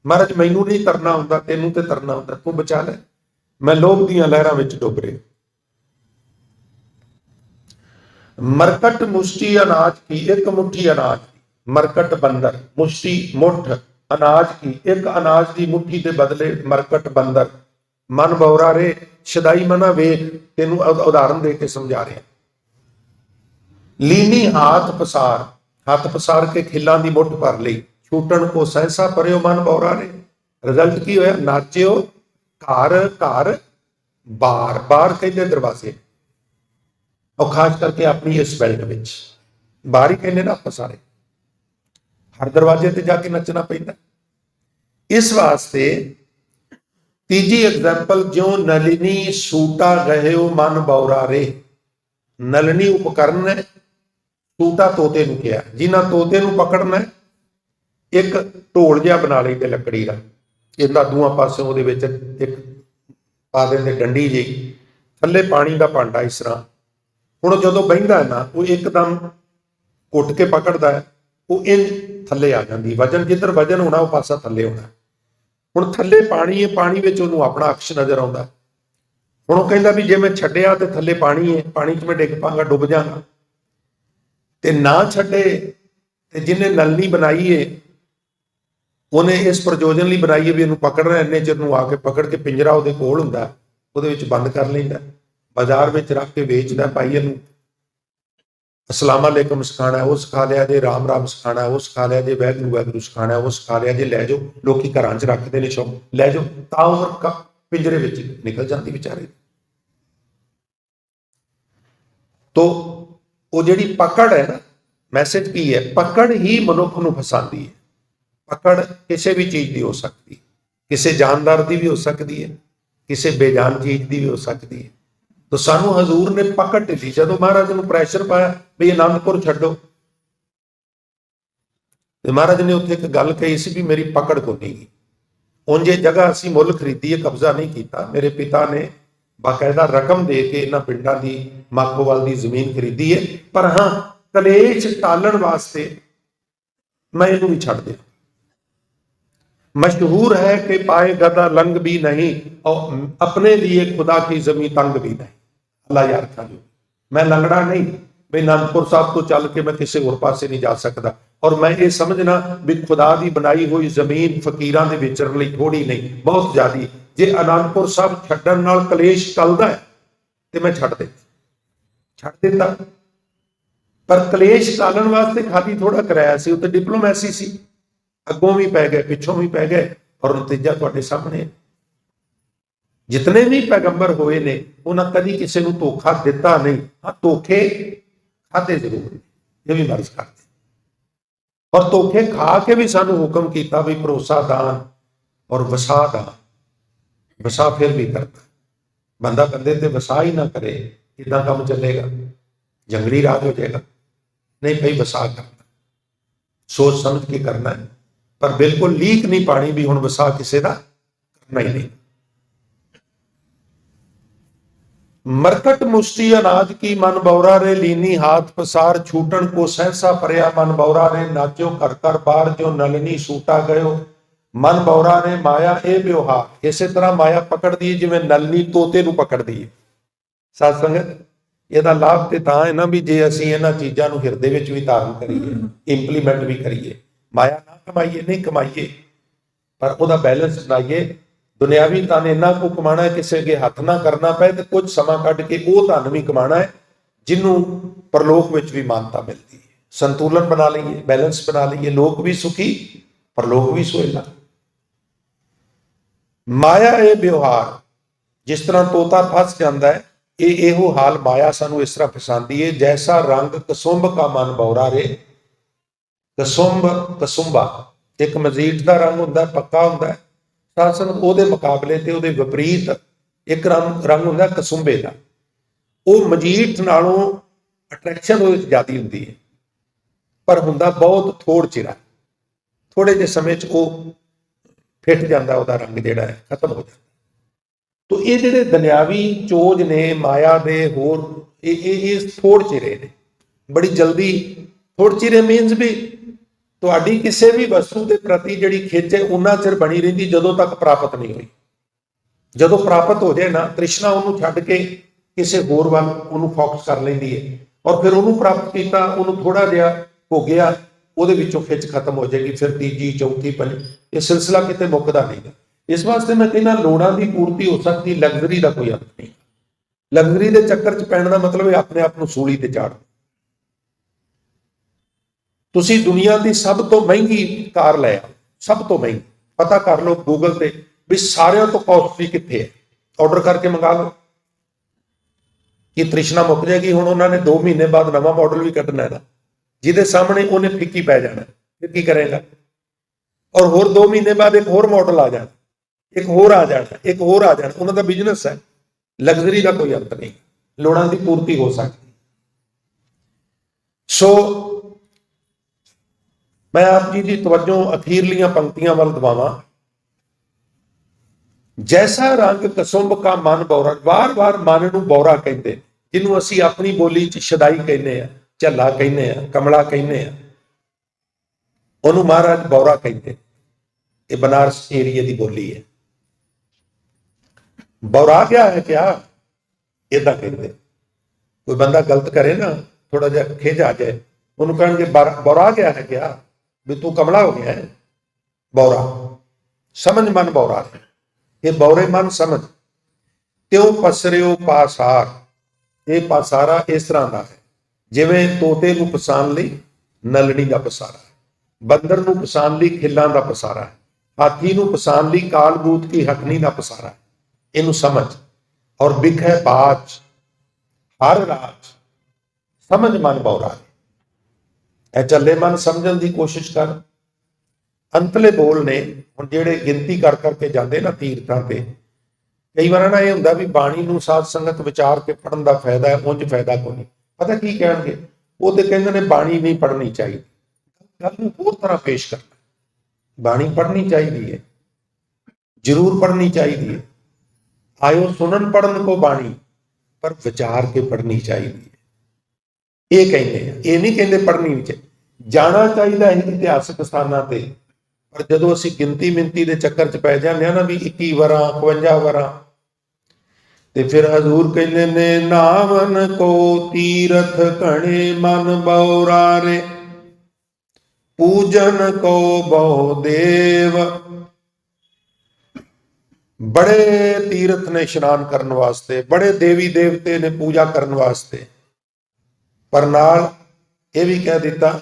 ਮਹਾਰਾਜ ਮੈਨੂੰ ਨਹੀਂ ਤਰਨਾ ਆਉਂਦਾ, ਤੈਨੂੰ ਤੇ ਤਰਨਾ ਆਉਂਦਾ, ਤੂੰ ਬਚਾ ਲੈ, ਮੈਂ ਲੋਭ ਦੀਆਂ ਲਹਿਰਾਂ ਵਿੱਚ ਡੁੱਬ ਰਿਹਾ। ਮਰਕਟ ਮੁਸ਼ਟੀ ਅਨਾਜ ਕੀ, ਇੱਕ ਮੁੱਠੀ ਅਨਾਜ ਦੀ, ਮਰਕਟ ਬੰਦਰ, ਮੁਸ਼ਟੀ ਮੁੱਠ, ਅਨਾਜ ਕੀ, ਇੱਕ ਅਨਾਜ ਦੀ ਮੁੱਠੀ ਦੇ ਬਦਲੇ ਮਰਕਟ ਬੰਦਰ। ਮਨ ਬੌਰਾ ਰੇ ਸ਼ਦਾਈ ਮਨਾ ਵੇਖ, ਤੈਨੂੰ ਉਦਾਹਰਨ ਦੇ ਕੇ ਸਮਝਾ ਰਿਹਾ। ਲੀਨੀ ਹੱਥ ਪਸਾਰ ਕੇ ਖਿੱਲਾਂ ਦੀ ਮੁੱਠ ਭਰ ਲਈ, ਛੂਟਣ ਕੋ ਸਹਿਸਾ ਪਰਿਓ ਮਨ ਬੌਰਾ ਰੇ। ਰਿਜ਼ਲਟ ਕੀ ਹੋਇਆ? ਨਾਚਿਓ ਘਰ ਘਰ ਬਾਰ ਕਹਿੰਦੇ ਦਰਵਾਜ਼ੇ, और खास करके अपनी इस बेल्ट विच बाहर ही कहने ना आप सारे, हर दरवाजे ते जाके नचना पैंदा। इस वास्ते तीजी एग्जाम्पल, जो नलिनी सूटा गए मन बौरा रे। नलनी उपकरण है, सूटा तोते नूं किया, जिन्हां तोते नूं पकड़ना है, एक ढोल जिहा बना लईदा लकड़ी दा, इहदा दूआं पासे उहदे विच एक पा दिंदे डंडी जी, थल्ले पानी दा भांडा इस तरह। ਹੁਣ ਜਦੋਂ ਬਹਿੰਦਾ ਹੈ ਨਾ, ਉਹ ਇੱਕਦਮ ਘੁੱਟ ਕੇ ਪਕੜਦਾ ਹੈ, ਉਹ ਇੰਜ ਥੱਲੇ ਆ ਜਾਂਦੀ, ਵਜਨ ਜਿੱਧਰ ਵਜਨ ਹੋਣਾ ਉਹ ਪਾਸਾ ਥੱਲੇ ਹੋਣਾ। ਹੁਣ ਥੱਲੇ ਪਾਣੀ ਹੈ, ਪਾਣੀ ਵਿੱਚ ਉਹਨੂੰ ਆਪਣਾ ਅਕਸ਼ ਨਜ਼ਰ ਆਉਂਦਾ। ਹੁਣ ਉਹ ਕਹਿੰਦਾ ਵੀ ਜੇ ਮੈਂ ਛੱਡਿਆ ਤੇ ਥੱਲੇ ਪਾਣੀ ਹੈ, ਪਾਣੀ 'ਚ ਮੈਂ ਡਿੱਗ ਪਾਂਗਾ, ਡੁੱਬ ਜਾਵਾਂਗਾ। ਤੇ ਨਾ ਛੱਡੇ ਤੇ ਜਿਹਨੇ ਨਲਨੀ ਬਣਾਈ ਹੈ, ਉਹਨੇ ਇਸ ਪ੍ਰਯੋਜਨ ਲਈ ਬਣਾਈ ਹੈ ਵੀ ਇਹਨੂੰ ਪਕੜਨਾ, ਇੰਨੇ ਚਿਰ ਨੂੰ ਆ ਕੇ ਪਕੜ ਕੇ ਪਿੰਜਰਾ ਉਹਦੇ ਕੋਲ ਹੁੰਦਾ, ਉਹਦੇ ਵਿੱਚ ਬੰਦ ਕਰ ਲੈਂਦਾ, ਬਾਜ਼ਾਰ ਵਿੱਚ ਰੱਖ ਕੇ ਵੇਚਦਾ। ਭਾਈ ਇਹਨੂੰ ਅਸਲਾਮ ਅਲੈਕੁਮ ਸਿਖਾਣਾ ਉਹ ਸਿਖਾ ਲਿਆ ਜੇ, ਰਾਮ ਰਾਮ ਸਿਖਾਣਾ ਉਹ ਸਿਖਾ ਲਿਆ ਜੇ, ਵਾਹਿਗੁਰੂ ਵਾਹਿਗੁਰੂ ਸਿਖਾਣਾ ਉਹ ਸਿਖਾ ਲਿਆ ਜੇ, ਲੈ ਜਾਓ। ਲੋਕੀ ਘਰਾਂ 'ਚ ਰੱਖਦੇ ਨੇ, ਸ਼ੌਕ ਲੈ ਜਾਓ, ਤਾਂ ਉਮਰ ਪਿੰਜਰੇ ਵਿੱਚ ਨਿਕਲ ਜਾਂਦੀ ਵਿਚਾਰੇ। ਤੋ ਉਹ ਜਿਹੜੀ ਪਕੜ ਹੈ ਨਾ, ਮੈਸੇਜ ਕੀ ਹੈ? ਪਕੜ ਹੀ ਮਨੁੱਖ ਨੂੰ ਫਸਾਉਂਦੀ ਹੈ। ਪਕੜ ਕਿਸੇ ਵੀ ਚੀਜ਼ ਦੀ ਹੋ ਸਕਦੀ, ਕਿਸੇ ਜਾਨਦਾਰ ਦੀ ਵੀ ਹੋ ਸਕਦੀ ਹੈ, ਕਿਸੇ ਬੇਜਾਨ ਚੀਜ਼ ਦੀ ਵੀ ਹੋ ਸਕਦੀ ਹੈ। तो सानू हजूर ने पकड़ ली, जदों महाराज ने प्रैशर पाया भी आनंदपुर छड्डो, ते महाराज ने उत्थे एक गल कही सी भी मेरी पकड़ को नहीं गई। उंज ये जगह असीं मुल खरीदी है, कब्जा नहीं किया। मेरे पिता ने बाकायदा रकम दे के इन्हां पिंडां दी माखोवाल दी जमीन खरीदी है, पर हाँ कलेश टालण वास्ते मैं इहनूं भी छड्ड दिया। मशहूर है कि पाए गदा लंग भी नहीं और अपने लिए खुदा की जमीन तंग भी नहीं। अल्लाह यार था जो मैं लंगड़ा नहीं, भाई आनंदपुर साहब तो चल के मैं किसी होर पासे नहीं जा सकता, और मैं ये समझना भी खुदा की बनाई हुई जमीन फकीरां दे विचरण लई थोड़ी नहीं, बहुत ज्यादा। जे आनंदपुर साहब छड्डण नाल कलेश टलदा है ते मैं छड्ड दिता, पर कलेश टालण वास्ते खाली थोड़ा कराया सी, उत्ते डिप्लोमैसी सी, अगों भी पै गए पिछों भी पै गए, और नतीजा तुहाडे सामने। जितने भी पैगंबर होए ने उन्हें कभी किसी को धोखा दिता नहीं। हाँ धोखे खाते जरूर, ये भी मर्ज करते, और धोखे खा के भी सानू हुक्म किया भी भरोसा दान और वसा दान। वसा फिर भी करना, बंदा बंदे ते वसा ही ना करे, कितना काम चलेगा? जंगली राज हो जाएगा। नहीं भाई, वसा करना, सोच समझ के करना है, पर बिल्कुल लीक नहीं पानी भी हुण वसा किसी का करना ही नहीं। मरकट मुष्टि अनाज की मन बौरा रे, लीनी हाथ पसार छूटन को सहसा परया मन बौरा रे, नाचो कर कर बार जो नलनी सूटा गयो मन बौरा रे, माया ए व्यवहार। इसे तरह माया पकड़ दी जिवें नलनी तोते नूं पकड़ दी। साध संगत ਇਹਦਾ ਲਾਭ ਤੇ ਤਾਂ ਹੈ ਨਾ ਵੀ ਜੇ ਅਸੀਂ ਇਹਨਾਂ ਚੀਜ਼ਾਂ ਨੂੰ ਹਿਰਦੇ ਵਿੱਚ ਵੀ ਧਾਰਨ ਕਰੀਏ, ਇੰਪਲੀਮੈਂਟ ਵੀ ਕਰੀਏ, ਮਾਇਆ ਨਾ ਕਮਾਈਏ, ਨਹੀਂ ਕਮਾਈਏ, ਪਰ ਉਹਦਾ ਬੈਲੈਂਸ ਬਣਾਈਏ। ਦੁਨਿਆਵੀ ਧਨ ਇੰਨਾ ਕੁ ਕਮਾਣਾ ਹੈ ਕਿਸੇ ਅੱਗੇ ਹੱਥ ਨਾ ਕਰਨਾ ਪਏ, ਤੇ ਕੁਝ ਸਮਾਂ ਕੱਢ ਕੇ ਉਹ ਧਨ ਵੀ ਕਮਾਣਾ ਹੈ ਜਿਹਨੂੰ ਪਰਲੋਕ ਵਿੱਚ ਵੀ ਮਾਨਤਾ ਮਿਲਦੀ ਹੈ। ਸੰਤੁਲਨ ਬਣਾ ਲਈਏ, ਬੈਲੈਂਸ ਬਣਾ ਲਈਏ, ਲੋਕ ਵੀ ਸੁਖੀ ਪਰਲੋਕ ਵੀ ਸੁਹੇਲਾ। ਮਾਇਆ ਇਹ ਵਿਵਹਾਰ ਜਿਸ ਤਰ੍ਹਾਂ ਤੋਤਾ ਫਸ ਜਾਂਦਾ ਹੈ, ਇਹੋ ਹਾਲ ਮਾਇਆ ਸਾਨੂੰ ਇਸ ਤਰ੍ਹਾਂ ਫਸਾਉਂਦੀ ਹੈ। ਜੈਸਾ ਰੰਗ ਕਸੁੰਭ ਕਾ ਮਨ ਬੌਰਾ ਰੇ, ਕਸੁੰਭ ਕਸੁੰਭਾ ਇੱਕ ਮਜੀਠ ਦਾ ਰੰਗ ਹੁੰਦਾ, ਪੱਕਾ ਹੁੰਦਾ, ਸਾਧ ਸੰਗਤ ਉਹਦੇ ਮੁਕਾਬਲੇ ਤੇ ਉਹਦੇ ਵਿਪਰੀਤ ਇੱਕ ਰੰਗ ਹੁੰਦਾ ਕਸੁੰਭੇ ਦਾ। ਉਹ ਮਜੀਠ ਨਾਲੋਂ ਅਟਰੈਕਸ਼ਨ ਉਹਦੇ ਵਿੱਚ ਜ਼ਿਆਦਾ ਹੁੰਦੀ ਹੈ, ਪਰ ਹੁੰਦਾ ਬਹੁਤ ਥੋੜ ਚਿਰ, ਥੋੜੇ ਜਿਹੇ ਸਮੇਂ 'ਚ ਉਹ ਫਿੱਟ ਜਾਂਦਾ, ਉਹਦਾ ਰੰਗ ਜਿਹੜਾ ਹੈ ਖਤਮ ਹੋ ਜਾਂਦਾ। ਤੋ ਇਹ ਜਿਹੜੇ ਦੁਨਿਆਵੀ ਚੋਜ ਨੇ ਮਾਇਆ ਦੇ, ਹੋਰ ਇਹ ਥੋੜ ਚਿਰੇ ਨੇ, ਬੜੀ ਜਲਦੀ। ਥੋੜ ਚਿਰੇ ਮੀਨਸ ਵੀ ਤੁਹਾਡੀ ਕਿਸੇ ਵੀ ਵਸਤੂ ਦੇ ਪ੍ਰਤੀ ਜਿਹੜੀ ਖਿੱਚ ਹੈ ਉਨਾ ਚਿਰ ਬਣੀ ਰਹਿੰਦੀ ਜਦੋਂ ਤੱਕ ਪ੍ਰਾਪਤ ਨਹੀਂ ਹੋਈ। ਜਦੋਂ ਪ੍ਰਾਪਤ ਹੋ ਜਾਏ ਨਾ, ਤ੍ਰਿਸ਼ਨਾ ਉਹਨੂੰ ਛੱਡ ਕੇ ਕਿਸੇ ਹੋਰ ਵੱਲ ਉਹਨੂੰ ਫੋਕਸ ਕਰ ਲੈਂਦੀ ਹੈ, ਔਰ ਫਿਰ ਉਹਨੂੰ ਪ੍ਰਾਪਤ ਕੀਤਾ, ਉਹਨੂੰ ਥੋੜਾ ਜਿਹਾ ਹੋ ਗਿਆ, ਉਹਦੇ ਵਿੱਚੋਂ ਖਿੱਚ ਖਤਮ ਹੋ ਜਾਏਗੀ, ਫਿਰ ਤੀਜੀ ਚੌਥੀ ਪੰਜ, ਇਹ ਸਿਲਸਿਲਾ ਕਿਤੇ ਮੁੱਕਦਾ ਨਹੀਂ। ਇਸ ਵਾਸਤੇ ਮੈਂ ਕਹਿੰਦਾ ਲੋੜਾਂ ਦੀ ਪੂਰਤੀ ਹੋ ਸਕਦੀ, ਲਗਜ਼ਰੀ ਦਾ ਕੋਈ ਅੰਤ ਨਹੀਂ। ਲਗਜ਼ਰੀ ਦੇ ਚੱਕਰ 'ਚ ਪੈਣ ਦਾ ਮਤਲਬ ਹੈ ਆਪਣੇ ਆਪ ਨੂੰ ਸੂਲੀ ਤੇ ਚਾੜਨਾ। ਤੁਸੀਂ ਦੁਨੀਆ ਦੀ ਸਭ ਤੋਂ ਮਹਿੰਗੀ ਕਾਰ ਲੈ ਆਓ, ਸਭ ਤੋਂ ਮਹਿੰਗੀ, ਪਤਾ ਕਰ ਲਓ ਗੂਗਲ ਤੇ ਵੀ ਸਾਰਿਆਂ ਤੋਂ ਕਾਸਟਲੀ ਕਿੱਥੇ ਹੈ, ਆਰਡਰ ਕਰਕੇ ਮੰਗਾ ਲਓ। ਇਹ ਤ੍ਰਿਸ਼ਨਾ ਮੁੱਕ ਜਾਏਗੀ। ਹੁਣ ਉਹਨਾਂ ਨੇ 2 ਮਹੀਨੇ ਬਾਅਦ ਨਵਾਂ ਮਾਡਲ ਵੀ ਕੱਢਣਾ ਹੈ, ਜਿਹਦੇ ਸਾਹਮਣੇ ਉਹਨੇ ਫਿੱਕੀ ਪੈ ਜਾਣਾ, ਫਿਰ ਕੀ ਕਰੇਗਾ? ਔਰ ਹੋਰ 2 ਮਹੀਨੇ ਬਾਅਦ ਇੱਕ ਹੋਰ ਮਾਡਲ ਆ ਜਾਣਾ, ਇੱਕ ਹੋਰ ਆ ਜਾਣਾ, ਇੱਕ ਹੋਰ ਆ ਜਾਣਾ। ਉਹਨਾਂ ਦਾ ਬਿਜ਼ਨਸ ਹੈ, ਲਗਜ਼ਰੀ ਦਾ ਕੋਈ ਅੰਤ ਨਹੀਂ, ਲੋੜਾਂ ਦੀ ਪੂਰਤੀ ਹੋ ਸਕਦੀ। ਸੋ ਮੈਂ ਆਪ ਜੀ ਦੀ ਤਵੱਜੋ ਅਖੀਰਲੀਆਂ ਪੰਕਤੀਆਂ ਵੱਲ ਦਵਾਵਾਂ। ਜੈਸਾ ਰੰਗ ਕਸੁੰਭ ਕਾ ਮਨ ਬੌਰਾ, ਵਾਰ-ਵਾਰ ਮਨ ਨੂੰ ਬੌਰਾ ਕਹਿੰਦੇ, ਜਿਹਨੂੰ ਅਸੀਂ ਆਪਣੀ ਬੋਲੀ 'ਚ ਸ਼ਦਾਈ ਕਹਿੰਦੇ ਆ, ਝੱਲਾ ਕਹਿੰਦੇ ਆ, ਕਮਲਾ ਕਹਿੰਦੇ ਆ, ਉਹਨੂੰ ਮਹਾਰਾਜ ਬੌਰਾ ਕਹਿੰਦੇ। ਇਹ ਬਨਾਰਸ ਏਰੀਏ ਦੀ ਬੋਲੀ ਹੈ। ਬੌਰਾ ਗਿਆ ਹੈ ਕਿਆ, ਏਦਾਂ ਕਹਿੰਦੇ। ਕੋਈ ਬੰਦਾ ਗਲਤ ਕਰੇ ਨਾ, ਥੋੜਾ ਜਿਹਾ ਖਿਝ ਆ ਜਾਏ, ਉਹਨੂੰ ਕਹਿਣਗੇ ਬੌਰਾ ਗਿਆ ਹੈ ਕਿਆ, ਵੀ ਤੂੰ ਕਮਲਾ ਹੋ ਗਿਆ ਹੈ। ਬੌਰਾ ਸਮਝ ਮਨ ਬੌਰਾ, ਇਹ ਬੌਰੇ ਮਨ ਸਮਝ। ਤਿਉ ਪਸਰਿਓ ਪਾਸਾਰ, ਇਹ ਪਾਸਾਰਾ ਇਸ ਤਰ੍ਹਾਂ ਦਾ ਹੈ ਜਿਵੇਂ ਤੋਤੇ ਨੂੰ ਪਛਾਣ ਲਈ ਨਲਣੀ ਦਾ ਪਸਾਰਾ, ਬੰਦਰ ਨੂੰ ਪਛਾਣ ਲਈ ਖਿੱਲਾਂ ਦਾ ਪਸਾਰਾ, ਹਾਥੀ ਨੂੰ ਪਛਾਣ ਲਈ ਕਾਲਬੂਤ ਕੀ ਹਕਨੀ ਦਾ ਪਸਾਰਾ। ਇਹਨੂੰ ਸਮਝ। ਔਰ ਬਿਖੈ ਬਾਜ ਹਰ ਰਾਜ, ਸਮਝ ਮਨ ਬੌਰਾ। ਇਹ ਚੱਲੇ ਮਨ ਸਮਝਣ ਦੀ ਕੋਸ਼ਿਸ਼ ਕਰ। ਅੰਤਲੇ ਬੋਲ ਨੇ ਹੁਣ ਜਿਹੜੇ ਗਿਣਤੀ ਕਰ ਕਰਕੇ ਜਾਂਦੇ ਨਾ ਤੀਰਥਾਂ ਤੇ, ਕਈ ਵਾਰ ਨਾ ਇਹ ਹੁੰਦਾ ਵੀ ਬਾਣੀ ਨੂੰ ਸਾਧ ਸੰਗਤ ਵਿਚਾਰ ਕੇ ਪੜ੍ਹਨ ਦਾ ਫਾਇਦਾ ਹੈ, ਉਂਝ ਫਾਇਦਾ ਕੋਈ ਨਹੀਂ। ਪਤਾ ਕੀ ਕਹਿਣਗੇ? ਉਹ ਤੇ ਕਹਿੰਦੇ ਨੇ ਬਾਣੀ ਨਹੀਂ ਪੜ੍ਹਨੀ ਚਾਹੀਦੀ। ਗੱਲ ਨੂੰ ਹੋਰ ਤਰ੍ਹਾਂ ਪੇਸ਼ ਕਰਨਾ, ਬਾਣੀ ਪੜ੍ਹਨੀ ਚਾਹੀਦੀ ਹੈ, ਜ਼ਰੂਰ ਪੜ੍ਹਨੀ ਚਾਹੀਦੀ ਹੈ। ਆਇਓ ਸੁਣਨ ਪੜ੍ਹਨ ਕੋ ਬਾਣੀ, ਪਰ ਵਿਚਾਰ ਕੇ ਪੜ੍ਹਨੀ ਚਾਹੀਦੀ ਹੈ। ਇਹ ਕਹਿੰਦੇ ਆ, ਇਹ ਨਹੀਂ ਕਹਿੰਦੇ ਪੜ੍ਹਨੀ ਨਹੀਂ ਚਾਹੀਦੀ। ਜਾਣਾ ਚਾਹੀਦਾ ਹੈ ਇਤਿਹਾਸਕ ਸਥਾਨਾਂ ਤੇ, ਪਰ ਜਦੋਂ ਅਸੀਂ ਗਿਣਤੀ ਮਿੰਤੀ ਦੇ ਚੱਕਰ 'ਚ ਪੈ ਜਾਂਦੇ ਆ ਨਾ ਵੀ 21 ਵਰਾਂ 51 ਵਰਾਂ, ਤੇ ਫਿਰ ਹਜ਼ੂਰ ਕਹਿੰਦੇ ਨੇ ਨਾਵਨ ਕੋ ਤੀਰਥ ਘਣੇ ਮਨ ਬੌਰਾ ਰੇ, ਪੂਜਨ ਕੋ ਬਹੁ ਦੇਵ। ਬੜੇ ਤੀਰਥ ਨੇ ਇਸ਼ਨਾਨ ਕਰਨ ਵਾਸਤੇ, ਬੜੇ ਦੇਵੀ ਦੇਵਤੇ ਨੇ ਪੂਜਾ ਕਰਨ ਵਾਸਤੇ, ਪਰ ਨਾਲ ਇਹ ਵੀ ਕਹਿ ਦਿੱਤਾ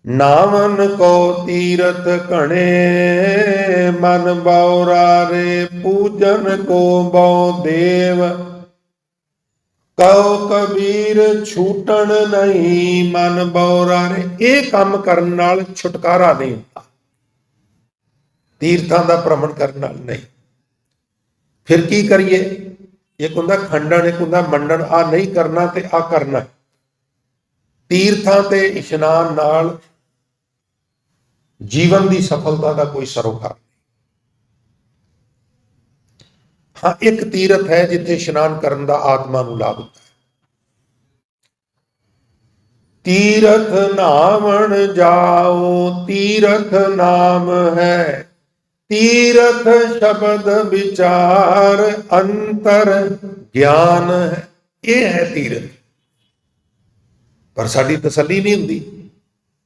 ਨਾਵਨ ਕੋ ਤੀਰਥ ਘਣੇ ਮਨ ਬੌਰਾ ਰੇ, ਪੂਜਨ ਕੋ ਬਹੁ ਦੇਵ। ਕਉ ਕਬੀਰ ਛੂਟਣ ਨਹੀਂ ਮਨ ਬੌਰਾ ਰੇ, ਇਹ ਕੰਮ ਕਰਨ ਨਾਲ ਛੁਟਕਾਰਾ ਨਹੀਂ ਹੁੰਦਾ, ਤੀਰਥਾਂ ਦਾ ਭ੍ਰਮਣ ਕਰਨ ਨਾਲ ਨਹੀਂ। ਫਿਰ ਕੀ ਕਰੀਏ? ਇੱਕ ਹੁੰਦਾ ਖੰਡਨ, ਇੱਕ ਹੁੰਦਾ ਮੰਡਨ। ਆ ਨਹੀਂ ਕਰਨਾ ਤੇ ਆ ਕਰਨਾ। ਤੀਰਥਾਂ ਤੇ ਇਸ਼ਨਾਨ ਨਾਲ ਜੀਵਨ ਦੀ ਸਫਲਤਾ ਦਾ ਕੋਈ ਸਰੋਕਾਰ ਨਹੀਂ। हाँ, एक तीरथ है जिथे इशनान करन दा आत्मा नूं लाभ हुंदा है। तीरथ नावण जाओ, तीरथ नाम है, तीरथ शब्द विचार, अंतर ज्ञान है। ये है तीरथ। पर साडी तसल्ली नहीं हुंदी।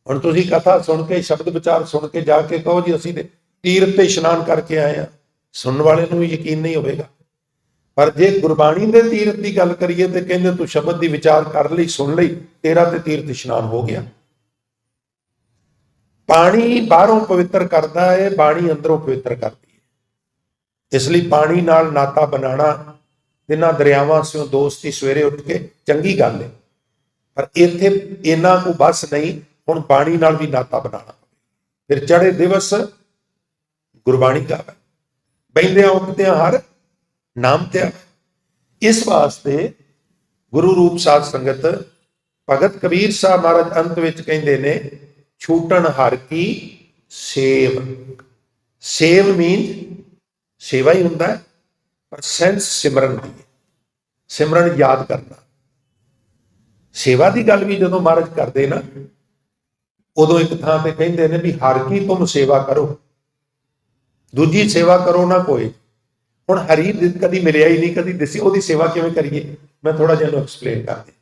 हुण तुसीं कथा सुन के, शब्द विचार सुन के जाके कहो जी असीं तीरथ ते इशनान करके आए हैं, सुनने वाले नूं भी यकीन नहीं होवेगा। पर जे गुरबाणी दे तीरथ की गल करिए तो कहंदे तू शब्द की विचार कर लई, सुन लई, तेरा ते तीरथ इशनान हो गया। पानी बाहरों पवित्र करता है, बाणी अंदरों पवित्र करती है। इसलिए पानी नाल नाता बनाना, तिन्हां दरियावां से दोस्ती सवेरे उठ के चंगी गल है। पर इत्थे इन्हां को बस नहीं, हुण पानी नाल भी नाता बनाना। फिर चढ़े दिवस गुरबाणी गावे, बहिंदियां उठदियां हर नाम त्याग। इस वास्ते गुरु रूप साध संगत भगत कबीर साहब महाराज अंत विच कहंदे ने, छूटन हर की सेव। सेव मीन सेवा ही हुंदा है, पर सेंस सिमरन दी, सिमरन याद करना। सेवा की गल भी जदों महाराज करदे ना, उदों एक थां ते कहंदे ने भी हर की तुम सेवा करो, दूजी सेवा करो ना कोई। हुण हरी कदी मिलिया ही नहीं, कदी दिसी, ओदी सेवा किवें करिए? मैं थोड़ा जिहा एक्सप्लेन कर दे।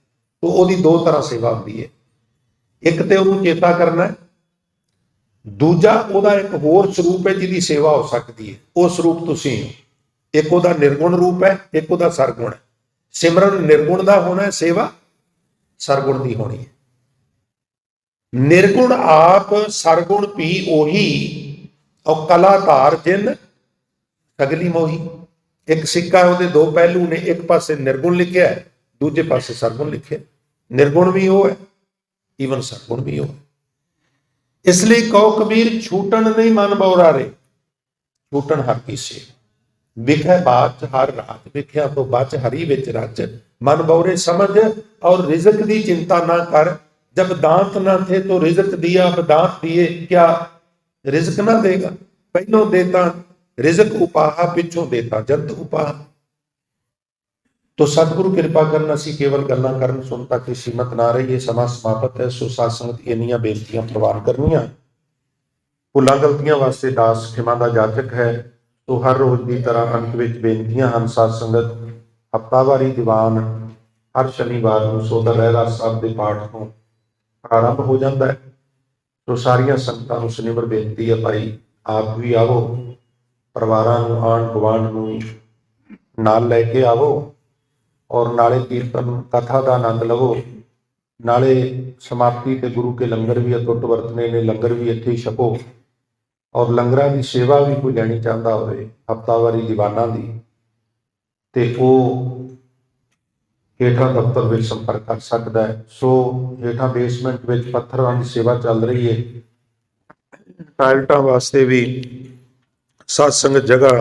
तो ओदी दो तरह सेवा हुंदी है, एक ते ओनूं चेता करना है, दूजा ओदा एक होर स्वरूप है जिहदी सेवा हो सकती है, वो स्वरूप तुसीं हो। एक ओदा निर्गुण रूप है, एक ओदा सरगुण है। सिमरन निर्गुण दा होना है, सेवा सरगुण दी होनी है। निर्गुण आप, सरगुण भी ओही, और कलाकार जिन सगली मोही। एक सिक्का ਉਹਦੇ दो पहलू ने, एक पासे निर्गुण लिखिया है, दूजे पासे सरगुण लिखे। निर्गुण भी हो है, ईवन सरगुण भी हो है। इसलिए कहो कबीर, छूटन नहीं मन बौरा रे, छूटन हर की सेव। विखै बाच हर राज, विख्या तो बच हरी विच रच। मन बौरे समझ और रिजक की चिंता ना कर। जब दांत ना थे तो रिजक दिया, अब दांत दिए क्या रिजक ना देगा? पहलों देता रिजक उपाहा, पिछों देता जंत उपाहा। तो सतगुरु कृपा करन, असीं केवल गल्लां करन सुन तक ही सीमत ना रहीए। समा समाप्त है, सो साध संगत इन्नियां बेनतियां प्रवान करनियां। भुलां गलतियां वास्ते दास खिमा दा जाचक है। तो हर रोज की तरह अंत विच बेनतियां हन। साध संगत हफ्तावारी दीवान हर शनिवार नूं सोहदा रहरास साहब के पाठ ਤੋਂ आरंभ हो जाता है। तो सारिया संगतां नूं सुनिवर बेनती है, भाई आप भी आवो, परिवारां नूं, आंढ गुआंढ नूं नाल लैके आवो, और नाले कीर्तन कथा का आनंद लवो। नाले समाप्ति ते गुरु के लंगर भी अटुट वरतने ने, लंगर भी इत्थे ही छको। और लंगरां की सेवा भी कोई लैनी चाहता होवे हफ्तावारी दीवानां दी, ते वो हेठां दफ्तर में संपर्क कर सकता है। सो हेठां बेसमेंट में पत्थरां की सेवा चल रही है। टाइल्टां वास्ते भी सत्संग जगह